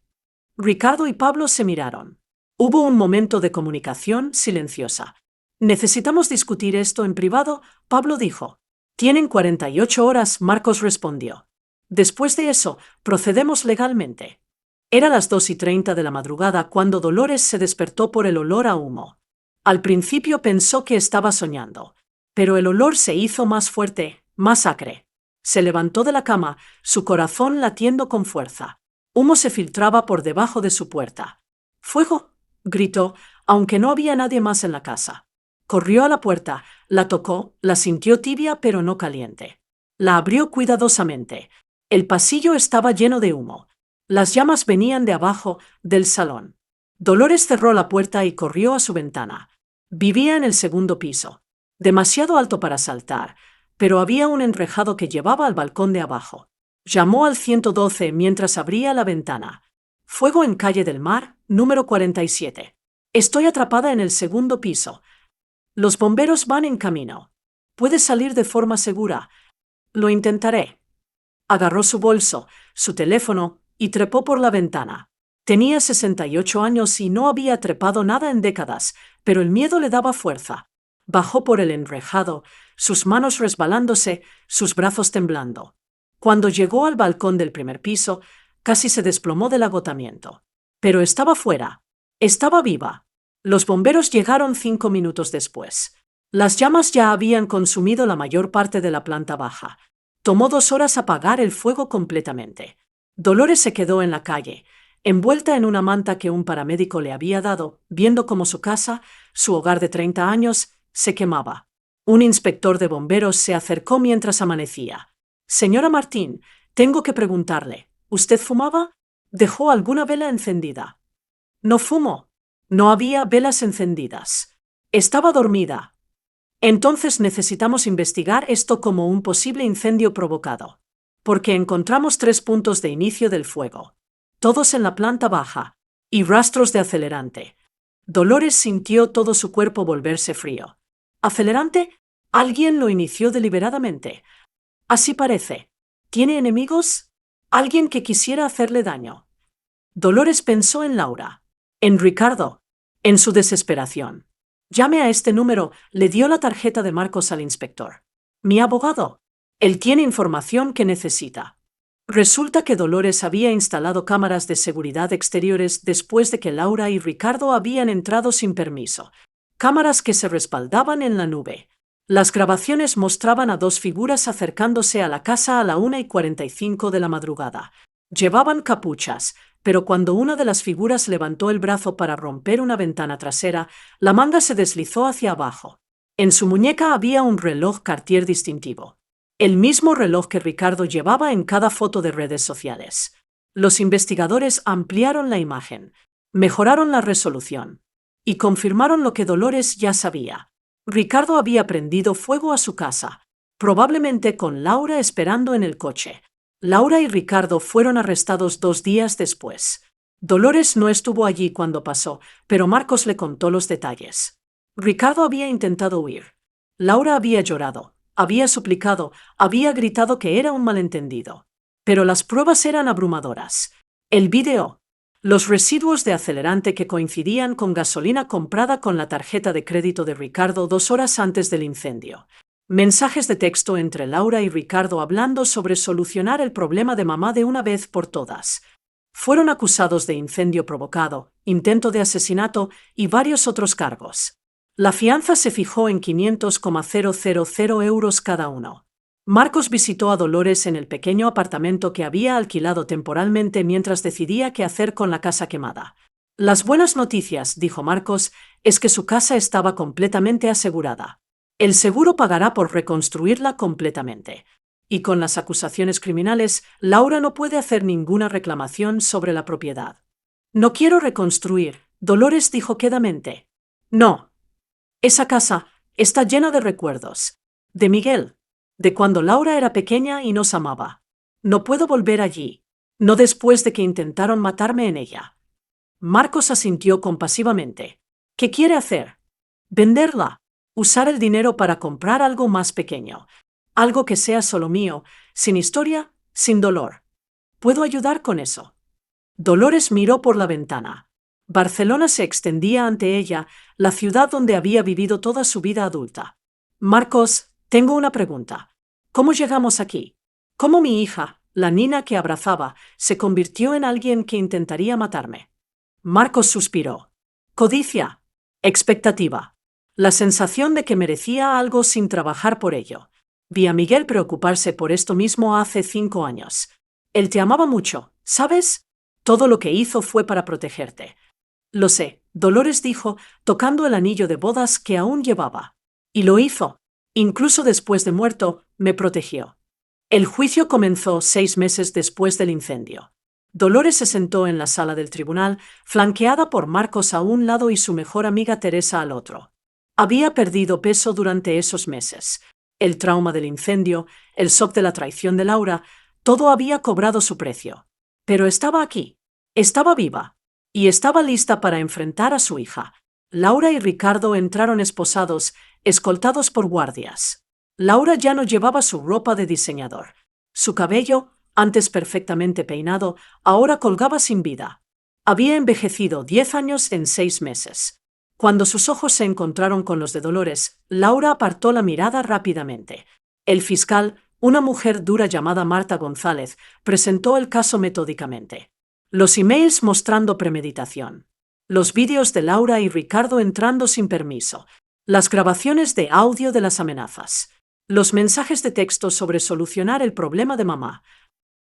Ricardo y Pablo se miraron. Hubo un momento de comunicación silenciosa. Necesitamos discutir esto en privado, Pablo dijo. Tienen 48 horas, Marcos respondió. Después de eso, procedemos legalmente. Era las 2:30 de la madrugada cuando Dolores se despertó por el olor a humo. Al principio pensó que estaba soñando, pero el olor se hizo más fuerte, más acre. Se levantó de la cama, su corazón latiendo con fuerza. Humo se filtraba por debajo de su puerta. ¡Fuego! Gritó, aunque no había nadie más en la casa. Corrió a la puerta, la tocó, la sintió tibia pero no caliente. La abrió cuidadosamente. El pasillo estaba lleno de humo. Las llamas venían de abajo, del salón. Dolores cerró la puerta y corrió a su ventana. Vivía en el segundo piso. Demasiado alto para saltar, pero había un enrejado que llevaba al balcón de abajo. Llamó al 112 mientras abría la ventana. Fuego en Calle del Mar, número 47. Estoy atrapada en el segundo piso. Los bomberos van en camino. Puedes salir de forma segura. Lo intentaré. Agarró su bolso, su teléfono y trepó por la ventana. Tenía 68 años y no había trepado nada en décadas, pero el miedo le daba fuerza. Bajó por el enrejado, sus manos resbalándose, sus brazos temblando. Cuando llegó al balcón del primer piso, casi se desplomó del agotamiento. Pero estaba fuera. Estaba viva. Los bomberos llegaron 5 minutos después. Las llamas ya habían consumido la mayor parte de la planta baja. Tomó 2 horas apagar el fuego completamente. Dolores se quedó en la calle, envuelta en una manta que un paramédico le había dado, viendo cómo su casa, su hogar de 30 años, se quemaba. Un inspector de bomberos se acercó mientras amanecía. Señora Martín, tengo que preguntarle, ¿usted fumaba? ¿Dejó alguna vela encendida? No fumo. No había velas encendidas. Estaba dormida. Entonces necesitamos investigar esto como un posible incendio provocado. Porque encontramos 3 puntos de inicio del fuego. Todos en la planta baja. Y rastros de acelerante. Dolores sintió todo su cuerpo volverse frío. ¿Acelerante? Alguien lo inició deliberadamente. Así parece. ¿Tiene enemigos? ¿Alguien que quisiera hacerle daño? Dolores pensó en Laura. En Ricardo. En su desesperación. Llame a este número, le dio la tarjeta de Marcos al inspector. Mi abogado. Él tiene información que necesita. Resulta que Dolores había instalado cámaras de seguridad exteriores después de que Laura y Ricardo habían entrado sin permiso. Cámaras que se respaldaban en la nube. Las grabaciones mostraban a 2 figuras acercándose a la casa a la 1:45 de la madrugada. Llevaban capuchas, pero cuando una de las figuras levantó el brazo para romper una ventana trasera, la manga se deslizó hacia abajo. En su muñeca había un reloj Cartier distintivo. El mismo reloj que Ricardo llevaba en cada foto de redes sociales. Los investigadores ampliaron la imagen, mejoraron la resolución y confirmaron lo que Dolores ya sabía. Ricardo había prendido fuego a su casa, probablemente con Laura esperando en el coche. Laura y Ricardo fueron arrestados 2 días después. Dolores no estuvo allí cuando pasó, pero Marcos le contó los detalles. Ricardo había intentado huir. Laura había llorado, había suplicado, había gritado que era un malentendido. Pero las pruebas eran abrumadoras. El vídeo, los residuos de acelerante que coincidían con gasolina comprada con la tarjeta de crédito de Ricardo 2 horas antes del incendio. Mensajes de texto entre Laura y Ricardo hablando sobre solucionar el problema de mamá de una vez por todas. Fueron acusados de incendio provocado, intento de asesinato y varios otros cargos. La fianza se fijó en 500,000 euros cada uno. Marcos visitó a Dolores en el pequeño apartamento que había alquilado temporalmente mientras decidía qué hacer con la casa quemada. Las buenas noticias, dijo Marcos, es que su casa estaba completamente asegurada. El seguro pagará por reconstruirla completamente. Y con las acusaciones criminales, Laura no puede hacer ninguna reclamación sobre la propiedad. No quiero reconstruir, Dolores dijo quedamente. No. Esa casa está llena de recuerdos. De Miguel. De cuando Laura era pequeña y nos amaba. No puedo volver allí. No después de que intentaron matarme en ella. Marcos asintió compasivamente. ¿Qué quiere hacer? Venderla. Usar el dinero para comprar algo más pequeño. Algo que sea solo mío, sin historia, sin dolor. ¿Puedo ayudar con eso? Dolores miró por la ventana. Barcelona se extendía ante ella, la ciudad donde había vivido toda su vida adulta. Marcos, tengo una pregunta. ¿Cómo llegamos aquí? ¿Cómo mi hija, la niña que abrazaba, se convirtió en alguien que intentaría matarme? Marcos suspiró. Codicia. Expectativa. La sensación de que merecía algo sin trabajar por ello. Vi a Miguel preocuparse por esto mismo hace 5 años. Él te amaba mucho, ¿sabes? Todo lo que hizo fue para protegerte. Lo sé, Dolores dijo, tocando el anillo de bodas que aún llevaba. Y lo hizo. Incluso después de muerto, me protegió. El juicio comenzó 6 meses después del incendio. Dolores se sentó en la sala del tribunal, flanqueada por Marcos a un lado y su mejor amiga Teresa al otro. Había perdido peso durante esos meses. El trauma del incendio, el shock de la traición de Laura, todo había cobrado su precio. Pero estaba aquí. Estaba viva. Y estaba lista para enfrentar a su hija. Laura y Ricardo entraron esposados, escoltados por guardias. Laura ya no llevaba su ropa de diseñador. Su cabello, antes perfectamente peinado, ahora colgaba sin vida. Había envejecido 10 años en 6 meses. Cuando sus ojos se encontraron con los de Dolores, Laura apartó la mirada rápidamente. El fiscal, una mujer dura llamada Marta González, presentó el caso metódicamente. Los emails mostrando premeditación. Los vídeos de Laura y Ricardo entrando sin permiso. Las grabaciones de audio de las amenazas. Los mensajes de texto sobre solucionar el problema de mamá.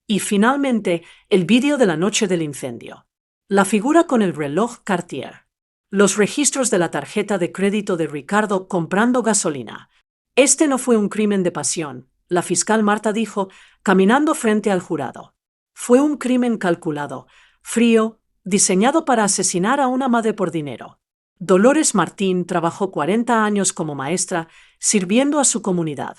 Y finalmente, el vídeo de la noche del incendio. La figura con el reloj Cartier. Los registros de la tarjeta de crédito de Ricardo comprando gasolina. Este no fue un crimen de pasión, la fiscal Marta dijo, caminando frente al jurado. Fue un crimen calculado, frío, diseñado para asesinar a una madre por dinero. Dolores Martín trabajó 40 años como maestra, sirviendo a su comunidad.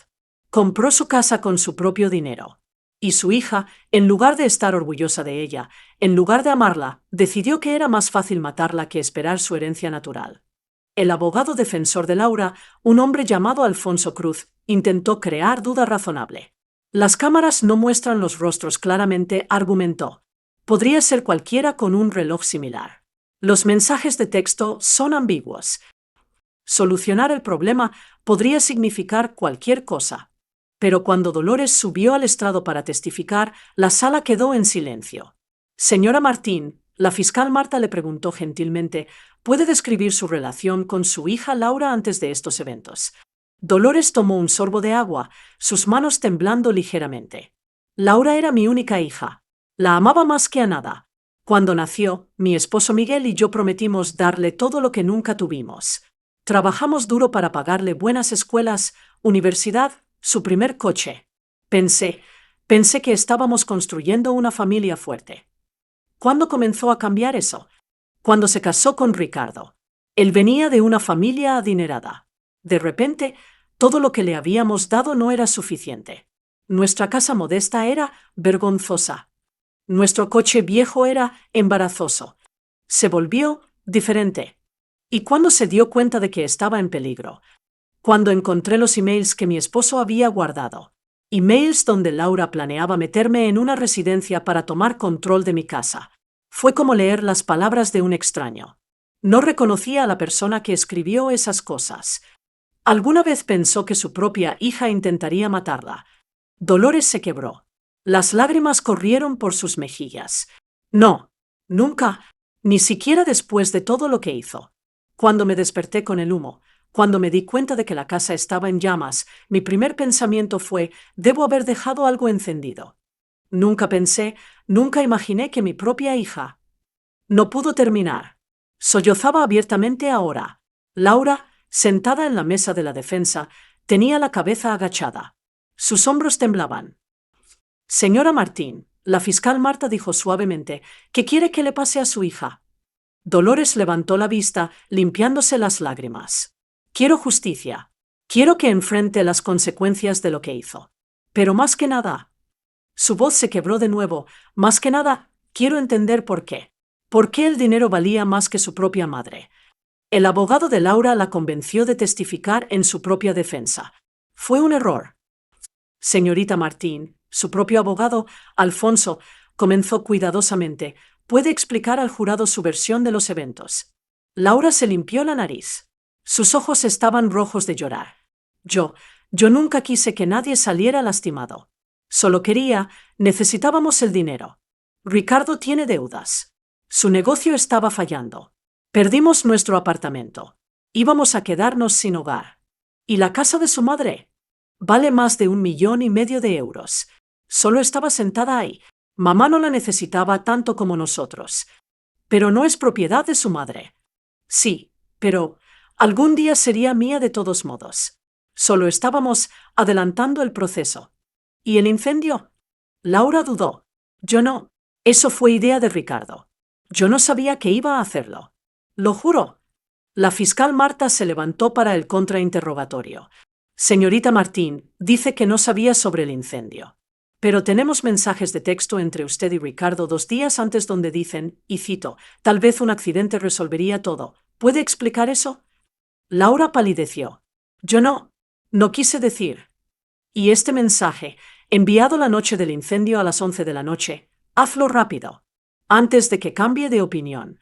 Compró su casa con su propio dinero. Y su hija, en lugar de estar orgullosa de ella, en lugar de amarla, decidió que era más fácil matarla que esperar su herencia natural. El abogado defensor de Laura, un hombre llamado Alfonso Cruz, intentó crear duda razonable. Las cámaras no muestran los rostros claramente, argumentó. Podría ser cualquiera con un reloj similar. Los mensajes de texto son ambiguos. Solucionar el problema podría significar cualquier cosa. Pero cuando Dolores subió al estrado para testificar, la sala quedó en silencio. Señora Martín, la fiscal Marta le preguntó gentilmente, ¿puede describir su relación con su hija Laura antes de estos eventos? Dolores tomó un sorbo de agua, sus manos temblando ligeramente. Laura era mi única hija. La amaba más que a nada. Cuando nació, mi esposo Miguel y yo prometimos darle todo lo que nunca tuvimos. Trabajamos duro para pagarle buenas escuelas, universidad, su primer coche. Pensé que estábamos construyendo una familia fuerte. ¿Cuándo comenzó a cambiar eso? Cuando se casó con Ricardo. Él venía de una familia adinerada. De repente, todo lo que le habíamos dado no era suficiente. Nuestra casa modesta era vergonzosa. Nuestro coche viejo era embarazoso. Se volvió diferente. ¿Y cuándo se dio cuenta de que estaba en peligro? Cuando encontré los emails que mi esposo había guardado. Emails donde Laura planeaba meterme en una residencia para tomar control de mi casa. Fue como leer las palabras de un extraño. No reconocía a la persona que escribió esas cosas. Alguna vez pensó que su propia hija intentaría matarla. Dolores se quebró. Las lágrimas corrieron por sus mejillas. No, nunca, ni siquiera después de todo lo que hizo. Cuando me desperté con el humo, cuando me di cuenta de que la casa estaba en llamas, mi primer pensamiento fue, debo haber dejado algo encendido. Nunca imaginé que mi propia hija. No pudo terminar. Sollozaba abiertamente ahora. Laura, sentada en la mesa de la defensa, tenía la cabeza agachada. Sus hombros temblaban. Señora Martín, la fiscal Marta dijo suavemente, ¿qué quiere que le pase a su hija? Dolores levantó la vista, limpiándose las lágrimas. Quiero justicia. Quiero que enfrente las consecuencias de lo que hizo. Pero más que nada. Su voz se quebró de nuevo. Más que nada, quiero entender por qué. ¿Por qué el dinero valía más que su propia madre? El abogado de Laura la convenció de testificar en su propia defensa. Fue un error. Señorita Martín, su propio abogado, Alfonso, comenzó cuidadosamente. ¿Puede explicar al jurado su versión de los eventos? Laura se limpió la nariz. Sus ojos estaban rojos de llorar. Yo nunca quise que nadie saliera lastimado. Solo necesitábamos el dinero. Ricardo tiene deudas. Su negocio estaba fallando. Perdimos nuestro apartamento. Íbamos a quedarnos sin hogar. ¿Y la casa de su madre? Vale más de 1,5 millones de euros. Solo estaba sentada ahí. Mamá no la necesitaba tanto como nosotros. Pero no es propiedad de su madre. Sí, pero algún día sería mía de todos modos. Solo estábamos adelantando el proceso. ¿Y el incendio? Laura dudó. Yo no. Eso fue idea de Ricardo. Yo no sabía que iba a hacerlo. Lo juro. La fiscal Marta se levantó para el contrainterrogatorio. Señorita Martín, dice que no sabía sobre el incendio. Pero tenemos mensajes de texto entre usted y Ricardo 2 días antes donde dicen, y cito, tal vez un accidente resolvería todo. ¿Puede explicar eso? Laura palideció. Yo no quise decir. Y este mensaje, enviado la noche del incendio a las 11 de la noche. Hazlo rápido. Antes de que cambie de opinión.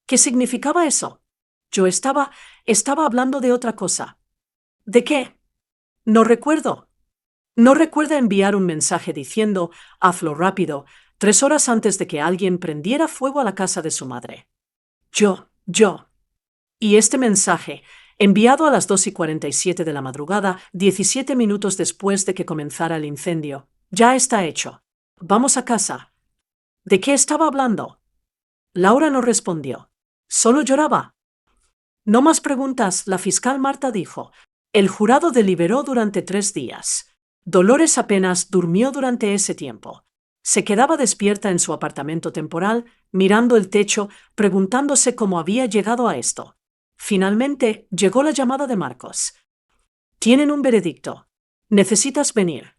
¿Qué significaba eso? Yo estaba hablando de otra cosa. ¿De qué? No recuerdo. No recuerda enviar un mensaje diciendo, hazlo rápido, 3 horas antes de que alguien prendiera fuego a la casa de su madre. Yo. Y este mensaje, enviado a las 2:47 de la madrugada, 17 minutos después de que comenzara el incendio, ya está hecho. Vamos a casa. ¿De qué estaba hablando? Laura no respondió. Solo lloraba. No más preguntas, la fiscal Marta dijo. El jurado deliberó durante 3 días. Dolores apenas durmió durante ese tiempo. Se quedaba despierta en su apartamento temporal, mirando el techo, preguntándose cómo había llegado a esto. Finalmente llegó la llamada de Marcos. Tienen un veredicto. Necesitas venir.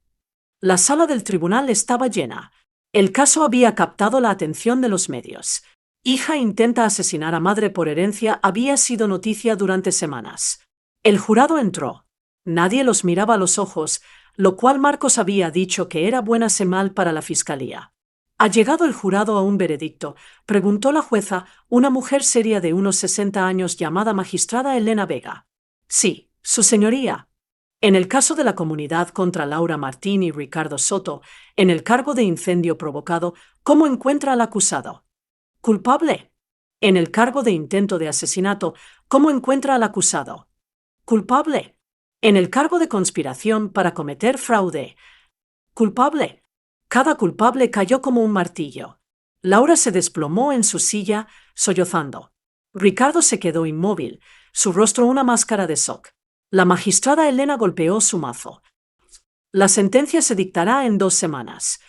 La sala del tribunal estaba llena. El caso había captado la atención de los medios. Hija intenta asesinar a madre por herencia había sido noticia durante semanas. El jurado entró. Nadie los miraba a los ojos, lo cual Marcos había dicho que era buena señal para la fiscalía. ¿Ha llegado el jurado a un veredicto?, preguntó la jueza, una mujer seria de unos 60 años llamada magistrada Elena Vega. Sí, su señoría. En el caso de la comunidad contra Laura Martín y Ricardo Soto, en el cargo de incendio provocado, ¿cómo encuentra al acusado? Culpable. En el cargo de intento de asesinato, ¿cómo encuentra al acusado? Culpable. En el cargo de conspiración para cometer fraude. Culpable. Cada culpable cayó como un martillo. Laura se desplomó en su silla, sollozando. Ricardo se quedó inmóvil, su rostro una máscara de shock. La magistrada Elena golpeó su mazo. La sentencia se dictará en 2 semanas.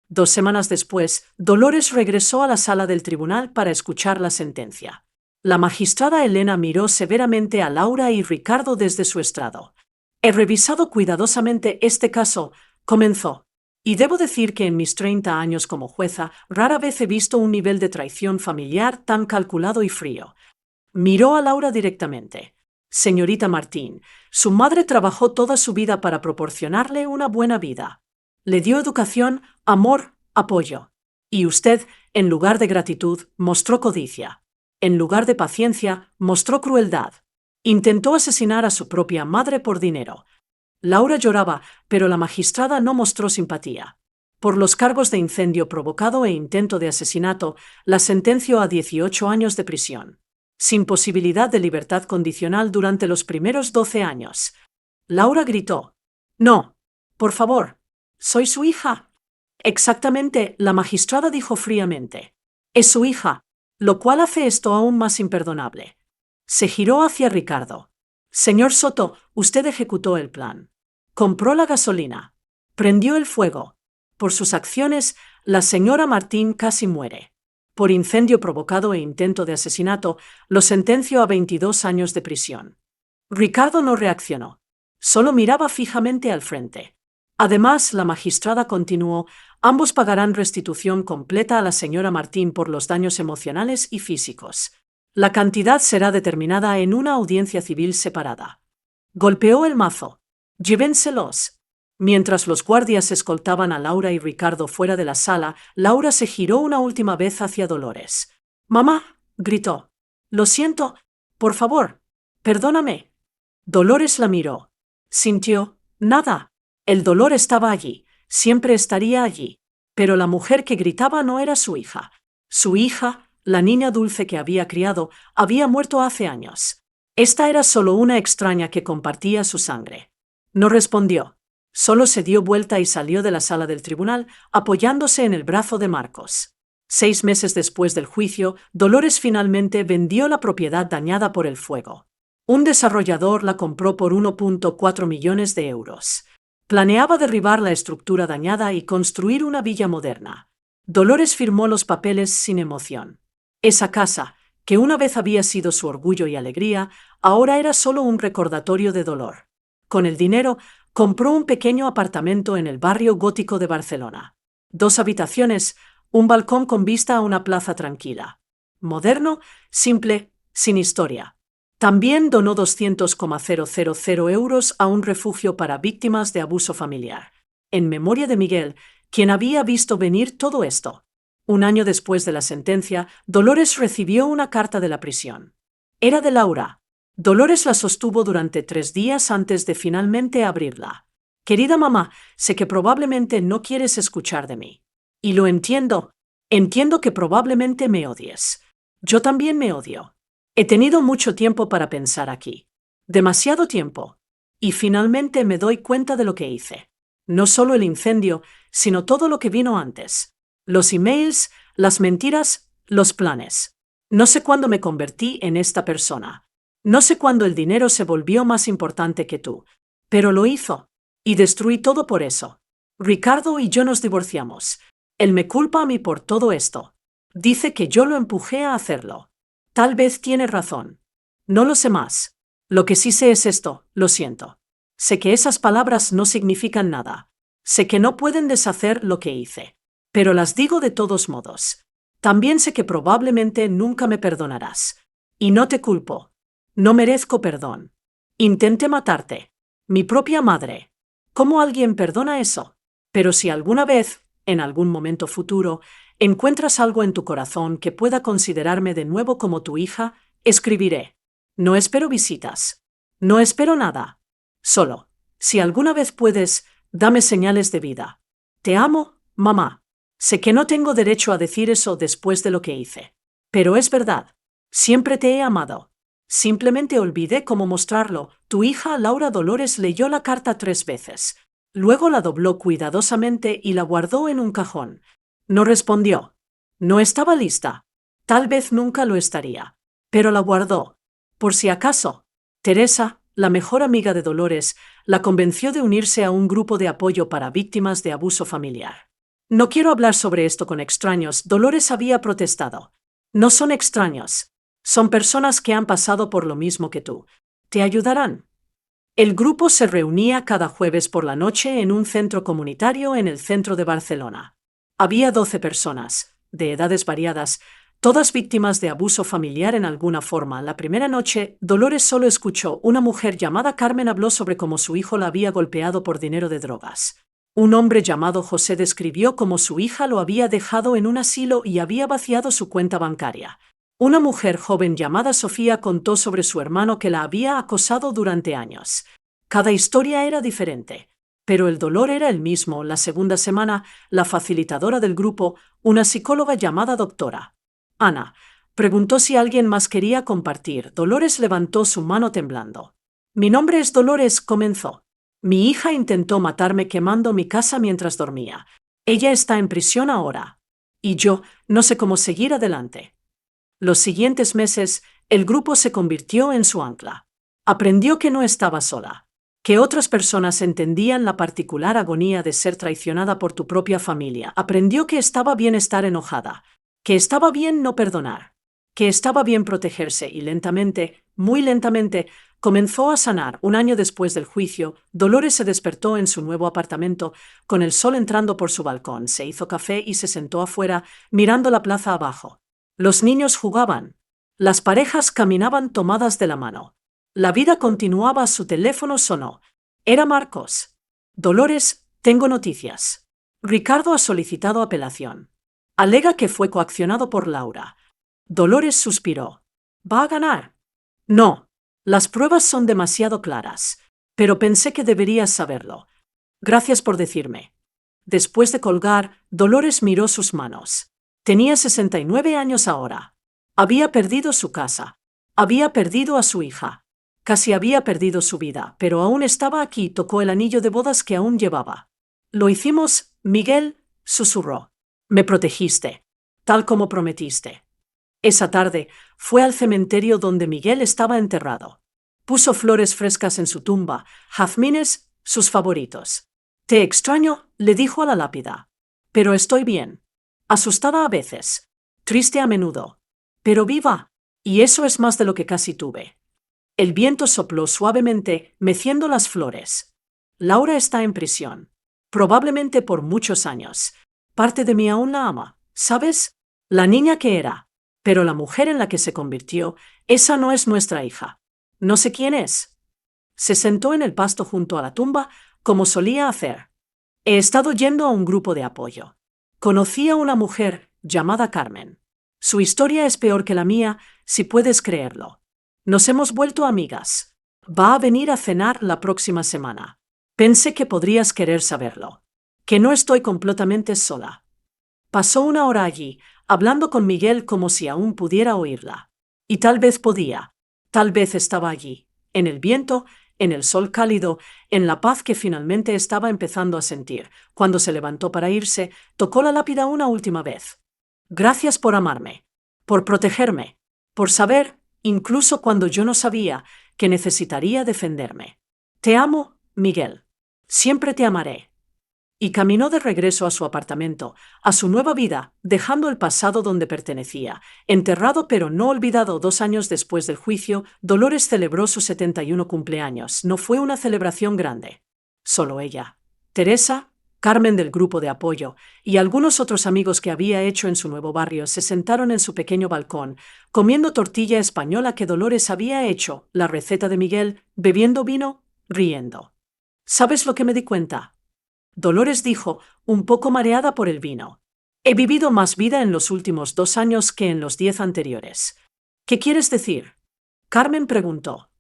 2 semanas después, Dolores regresó a la sala del tribunal para escuchar la sentencia. La magistrada Elena miró severamente a Laura y Ricardo desde su estrado. He revisado cuidadosamente este caso, comenzó. Y debo decir que en mis 30 años como jueza rara vez he visto un nivel de traición familiar tan calculado y frío. Miró a Laura directamente. Señorita Martín, su madre trabajó toda su vida para proporcionarle una buena vida. Le dio educación, amor, apoyo. Y usted, en lugar de gratitud, mostró codicia. En lugar de paciencia, mostró crueldad. Intentó asesinar a su propia madre por dinero. Laura lloraba, pero la magistrada no mostró simpatía. Por los cargos de incendio provocado e intento de asesinato, la sentenció a 18 años de prisión, sin posibilidad de libertad condicional durante los primeros 12 años. Laura gritó. No, por favor, soy su hija. Exactamente, la magistrada dijo fríamente. Es su hija, lo cual hace esto aún más imperdonable. Se giró hacia Ricardo. Señor Soto, usted ejecutó el plan. Compró la gasolina. Prendió el fuego. Por sus acciones, la señora Martín casi muere. Por incendio provocado e intento de asesinato, lo sentenció a 22 años de prisión. Ricardo no reaccionó. Solo miraba fijamente al frente. Además, la magistrada continuó, ambos pagarán restitución completa a la señora Martín por los daños emocionales y físicos. La cantidad será determinada en una audiencia civil separada. Golpeó el mazo. Llévenselos. Mientras los guardias escoltaban a Laura y Ricardo fuera de la sala, Laura se giró una última vez hacia Dolores. «Mamá», gritó. «Lo siento. Por favor. Perdóname». Dolores la miró. Sintió. Nada. El dolor estaba allí. Siempre estaría allí. Pero la mujer que gritaba no era su hija. Su hija, la niña dulce que había criado, había muerto hace años. Esta era solo una extraña que compartía su sangre. No respondió. Solo se dio vuelta y salió de la sala del tribunal, apoyándose en el brazo de Marcos. 6 meses después del juicio, Dolores finalmente vendió la propiedad dañada por el fuego. Un desarrollador la compró por 1,4 millones de euros. Planeaba derribar la estructura dañada y construir una villa moderna. Dolores firmó los papeles sin emoción. Esa casa, que una vez había sido su orgullo y alegría, ahora era solo un recordatorio de dolor. Con el dinero, compró un pequeño apartamento en el barrio gótico de Barcelona. 2 habitaciones, un balcón con vista a una plaza tranquila. Moderno, simple, sin historia. También donó 200,000 euros a un refugio para víctimas de abuso familiar. en memoria de Miguel, quien había visto venir todo esto. Un año después de la sentencia, Dolores recibió una carta de la prisión. Era de Laura. Dolores la sostuvo durante 3 días antes de finalmente abrirla. Querida mamá, sé que probablemente no quieres escuchar de mí. Y lo entiendo. Entiendo que probablemente me odies. Yo también me odio. He tenido mucho tiempo para pensar aquí. Demasiado tiempo. Y finalmente me doy cuenta de lo que hice. No solo el incendio, sino todo lo que vino antes. Los emails, las mentiras, los planes. No sé cuándo me convertí en esta persona. No sé cuándo el dinero se volvió más importante que tú. Pero lo hizo. Y destruí todo por eso. Ricardo y yo nos divorciamos. Él me culpa a mí por todo esto. Dice que yo lo empujé a hacerlo. Tal vez tiene razón. No lo sé más. Lo que sí sé es esto, lo siento. Sé que esas palabras no significan nada. Sé que no pueden deshacer lo que hice. Pero las digo de todos modos. También sé que probablemente nunca me perdonarás. Y no te culpo. No merezco perdón. Intenté matarte. Mi propia madre. ¿Cómo alguien perdona eso? Pero si alguna vez, en algún momento futuro, encuentras algo en tu corazón que pueda considerarme de nuevo como tu hija, escribiré. No espero visitas. No espero nada. Solo, si alguna vez puedes, dame señales de vida. Te amo, mamá. Sé que no tengo derecho a decir eso después de lo que hice. Pero es verdad. Siempre te he amado. Simplemente olvidé cómo mostrarlo. Tu hija Laura Dolores leyó la carta 3 veces. Luego la dobló cuidadosamente y la guardó en un cajón. No respondió. No estaba lista. Tal vez nunca lo estaría. Pero la guardó. Por si acaso. Teresa, la mejor amiga de Dolores, la convenció de unirse a un grupo de apoyo para víctimas de abuso familiar. No quiero hablar sobre esto con extraños, Dolores había protestado. No son extraños. Son personas que han pasado por lo mismo que tú. Te ayudarán. El grupo se reunía cada jueves por la noche en un centro comunitario en el centro de Barcelona. Había 12 personas, de edades variadas, todas víctimas de abuso familiar en alguna forma. La primera noche, Dolores solo escuchó. Una mujer llamada Carmen habló sobre cómo su hijo la había golpeado por dinero de drogas. Un hombre llamado José describió cómo su hija lo había dejado en un asilo y había vaciado su cuenta bancaria. Una mujer joven llamada Sofía contó sobre su hermano que la había acosado durante años. Cada historia era diferente, pero el dolor era el mismo. La segunda semana, la facilitadora del grupo, una psicóloga llamada doctora Ana, preguntó si alguien más quería compartir. Dolores levantó su mano temblando. Mi nombre es Dolores, comenzó. Mi hija intentó matarme quemando mi casa mientras dormía. Ella está en prisión ahora. Y yo no sé cómo seguir adelante. Los siguientes meses, el grupo se convirtió en su ancla. Aprendió que no estaba sola, que otras personas entendían la particular agonía de ser traicionada por tu propia familia. Aprendió que estaba bien estar enojada, que estaba bien no perdonar, que estaba bien protegerse y lentamente, muy lentamente, comenzó a sanar. Un año después del juicio, Dolores se despertó en su nuevo apartamento, con el sol entrando por su balcón. Se hizo café y se sentó afuera, mirando la plaza abajo. Los niños jugaban. Las parejas caminaban tomadas de la mano. La vida continuaba. Su teléfono sonó. Era Marcos. Dolores, tengo noticias. Ricardo ha solicitado apelación. Alega que fue coaccionado por Laura. Dolores suspiró. ¿Va a ganar? No. Las pruebas son demasiado claras. Pero pensé que deberías saberlo. Gracias por decirme. Después de colgar, Dolores miró sus manos. Tenía 69 años ahora. Había perdido su casa. Había perdido a su hija. Casi había perdido su vida, pero aún estaba aquí. Tocó el anillo de bodas que aún llevaba. Lo hicimos, Miguel, susurró. Me protegiste, tal como prometiste. Esa tarde fue al cementerio donde Miguel estaba enterrado. Puso flores frescas en su tumba, jazmines, sus favoritos. Te extraño, le dijo a la lápida. Pero estoy bien. Asustada a veces, triste a menudo, pero viva, y eso es más de lo que casi tuve. El viento sopló suavemente, meciendo las flores. Laura está en prisión, probablemente por muchos años. Parte de mí aún la ama, ¿sabes? La niña que era, pero la mujer en la que se convirtió, esa no es nuestra hija. No sé quién es. Se sentó en el pasto junto a la tumba, como solía hacer. He estado yendo a un grupo de apoyo. Conocí a una mujer llamada Carmen. Su historia es peor que la mía, si puedes creerlo. Nos hemos vuelto amigas. Va a venir a cenar la próxima semana. Pensé que podrías querer saberlo. Que no estoy completamente sola. Pasó una hora allí, hablando con Miguel como si aún pudiera oírla. Y tal vez podía. Tal vez estaba allí, en el viento, en el sol cálido, en la paz que finalmente estaba empezando a sentir. Cuando se levantó para irse, tocó la lápida una última vez. Gracias por amarme, por protegerme, por saber, incluso cuando yo no sabía, que necesitaría defenderme. Te amo, Miguel. Siempre te amaré. Y caminó de regreso a su apartamento, a su nueva vida, dejando el pasado donde pertenecía. Enterrado pero no olvidado 2 años después del juicio, Dolores celebró su 71 cumpleaños. No fue una celebración grande. Solo ella, Teresa, Carmen del grupo de apoyo y algunos otros amigos que había hecho en su nuevo barrio se sentaron en su pequeño balcón, comiendo tortilla española que Dolores había hecho, la receta de Miguel, bebiendo vino, riendo. ¿Sabes lo que me di cuenta? Dolores dijo, un poco mareada por el vino. He vivido más vida en los últimos 2 años que en los 10 anteriores. ¿Qué quieres decir? Carmen preguntó.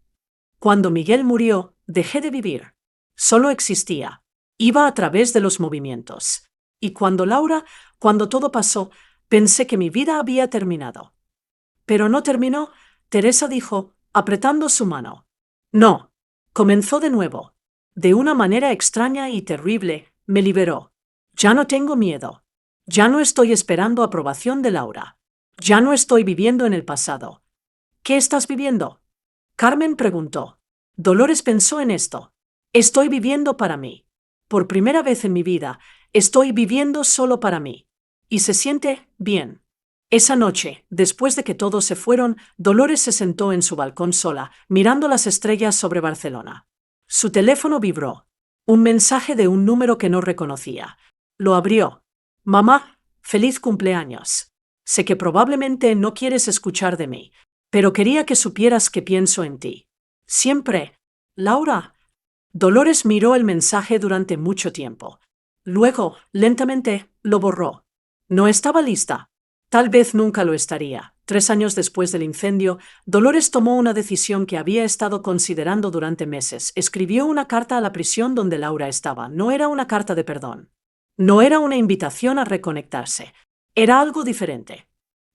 Cuando Miguel murió, dejé de vivir. Solo existía. Iba a través de los movimientos. Y cuando todo pasó, pensé que mi vida había terminado. Pero no terminó, Teresa dijo, apretando su mano. No. Comenzó de nuevo. De una manera extraña y terrible, me liberó. Ya no tengo miedo. Ya no estoy esperando aprobación de Laura. Ya no estoy viviendo en el pasado. ¿Qué estás viviendo? Carmen preguntó. Dolores pensó en esto. Estoy viviendo para mí. Por primera vez en mi vida, estoy viviendo solo para mí. Y se siente bien. Esa noche, después de que todos se fueron, Dolores se sentó en su balcón sola, mirando las estrellas sobre Barcelona. Su teléfono vibró. Un mensaje de un número que no reconocía. Lo abrió. Mamá, feliz cumpleaños. Sé que probablemente no quieres escuchar de mí, pero quería que supieras que pienso en ti. Siempre. Laura. Dolores miró el mensaje durante mucho tiempo. Luego, lentamente, lo borró. No estaba lista. Tal vez nunca lo estaría. 3 años después del incendio, Dolores tomó una decisión que había estado considerando durante meses. Escribió una carta a la prisión donde Laura estaba. No era una carta de perdón. No era una invitación a reconectarse. Era algo diferente.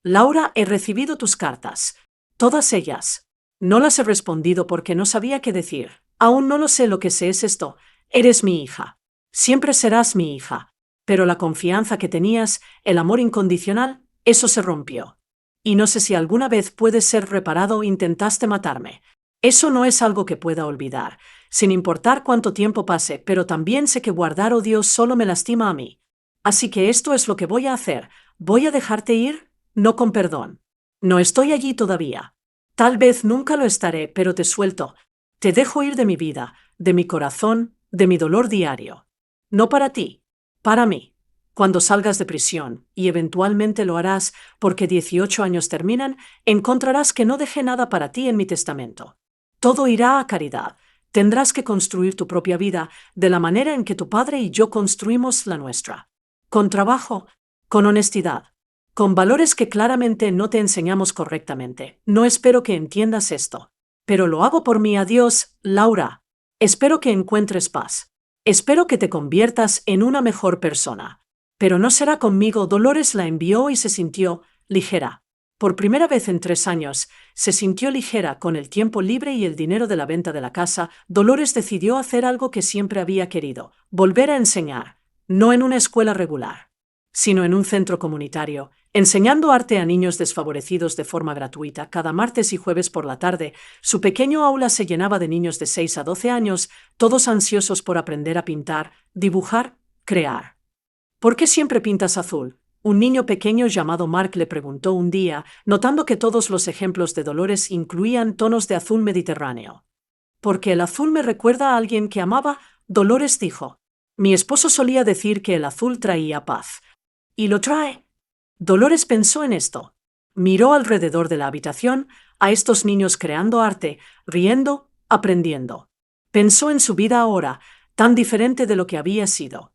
Laura, he recibido tus cartas. Todas ellas. No las he respondido porque no sabía qué decir. Aún no lo sé. Lo que sé es esto. Eres mi hija. Siempre serás mi hija. Pero la confianza que tenías, el amor incondicional, eso se rompió. Y no sé si alguna vez puede ser reparado. Intentaste matarme. Eso no es algo que pueda olvidar, sin importar cuánto tiempo pase, pero también sé que guardar odio solo me lastima a mí. Así que esto es lo que voy a hacer. Voy a dejarte ir, no con perdón. No estoy allí todavía. Tal vez nunca lo estaré, pero te suelto. Te dejo ir de mi vida, de mi corazón, de mi dolor diario. No para ti, para mí. Cuando salgas de prisión, y eventualmente lo harás porque 18 años terminan, encontrarás que no dejé nada para ti en mi testamento. Todo irá a caridad. Tendrás que construir tu propia vida de la manera en que tu padre y yo construimos la nuestra. Con trabajo, con honestidad, con valores que claramente no te enseñamos correctamente. No espero que entiendas esto. Pero lo hago por mi adiós, Laura. Espero que encuentres paz. Espero que te conviertas en una mejor persona. Pero no será conmigo. Dolores la envió y se sintió ligera. Por primera vez en 3 años, se sintió ligera. Con el tiempo libre y el dinero de la venta de la casa, Dolores decidió hacer algo que siempre había querido: volver a enseñar, no en una escuela regular, sino en un centro comunitario, enseñando arte a niños desfavorecidos de forma gratuita. Cada martes y jueves por la tarde, su pequeño aula se llenaba de niños de 6 a 12 años, todos ansiosos por aprender a pintar, dibujar, crear. ¿Por qué siempre pintas azul? Un niño pequeño llamado Mark le preguntó un día, notando que todos los ejemplos de Dolores incluían tonos de azul mediterráneo. Porque el azul me recuerda a alguien que amaba, Dolores dijo. Mi esposo solía decir que el azul traía paz. ¿Y lo trae? Dolores pensó en esto. Miró alrededor de la habitación, a estos niños creando arte, riendo, aprendiendo. Pensó en su vida ahora, tan diferente de lo que había sido.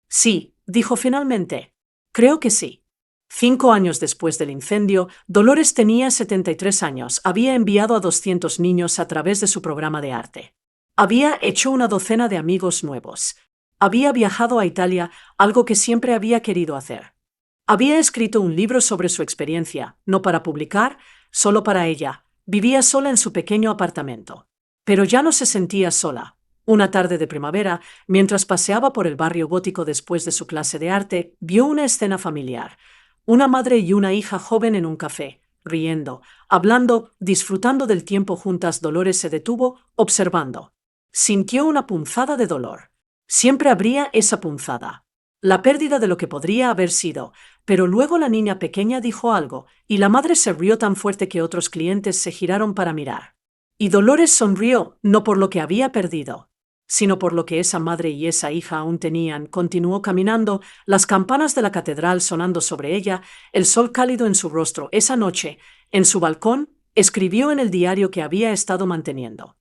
Sí, dijo finalmente. Creo que sí. 5 años después del incendio, Dolores tenía 73 años. Había enviado a 200 niños a través de su programa de arte. Había hecho una docena de amigos nuevos. Había viajado a Italia, algo que siempre había querido hacer. Había escrito un libro sobre su experiencia, no para publicar, solo para ella. Vivía sola en su pequeño apartamento. Pero ya no se sentía sola. Una tarde de primavera, mientras paseaba por el barrio gótico después de su clase de arte, vio una escena familiar. Una madre y una hija joven en un café, riendo, hablando, disfrutando del tiempo juntas. Dolores se detuvo, observando. Sintió una punzada de dolor. Siempre habría esa punzada. La pérdida de lo que podría haber sido, pero luego la niña pequeña dijo algo, y la madre se rió tan fuerte que otros clientes se giraron para mirar. Y Dolores sonrió, no por lo que había perdido, sino por lo que esa madre y esa hija aún tenían. Continuó caminando, las campanas de la catedral sonando sobre ella, el sol cálido en su rostro. Esa noche, en su balcón, escribió en el diario que había estado manteniendo.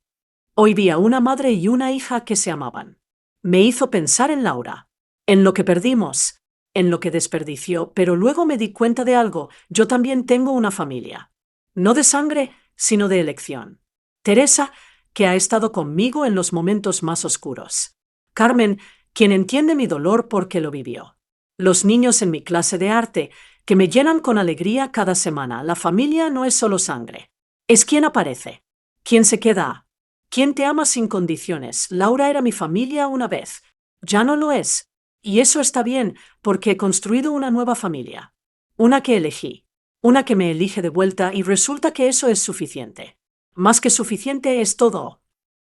Hoy vi a una madre y una hija que se amaban. Me hizo pensar en Laura, en lo que perdimos, en lo que desperdició, pero luego me di cuenta de algo. Yo también tengo una familia. No de sangre, sino de elección. Teresa, que ha estado conmigo en los momentos más oscuros. Carmen, quien entiende mi dolor porque lo vivió. Los niños en mi clase de arte, que me llenan con alegría cada semana. La familia no es solo sangre. Es quien aparece, quien se queda. ¿Quién te ama sin condiciones? Laura era mi familia una vez. Ya no lo es. Y eso está bien, porque he construido una nueva familia. Una que elegí. Una que me elige de vuelta, y resulta que eso es suficiente. Más que suficiente es todo.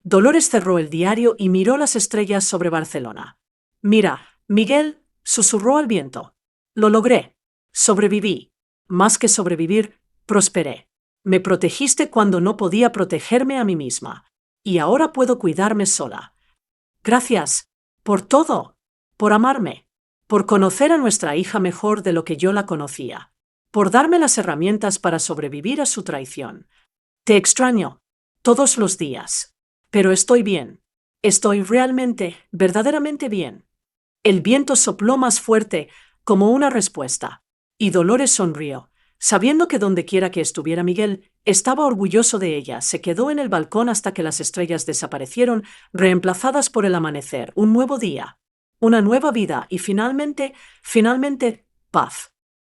Dolores cerró el diario y miró las estrellas sobre Barcelona. Mira, Miguel, susurró al viento. Lo logré. Sobreviví. Más que sobrevivir, prosperé. Me protegiste cuando no podía protegerme a mí misma. Y ahora puedo cuidarme sola. Gracias. Por todo. Por amarme. Por conocer a nuestra hija mejor de lo que yo la conocía. Por darme las herramientas para sobrevivir a su traición. Te extraño. Todos los días. Pero estoy bien. Estoy realmente, verdaderamente bien. El viento sopló más fuerte, como una respuesta. Y Dolores sonrió, sabiendo que dondequiera que estuviera Miguel, estaba orgulloso de ella. Se quedó en el balcón hasta que las estrellas desaparecieron, reemplazadas por el amanecer. Un nuevo día. Una nueva vida y finalmente, paz.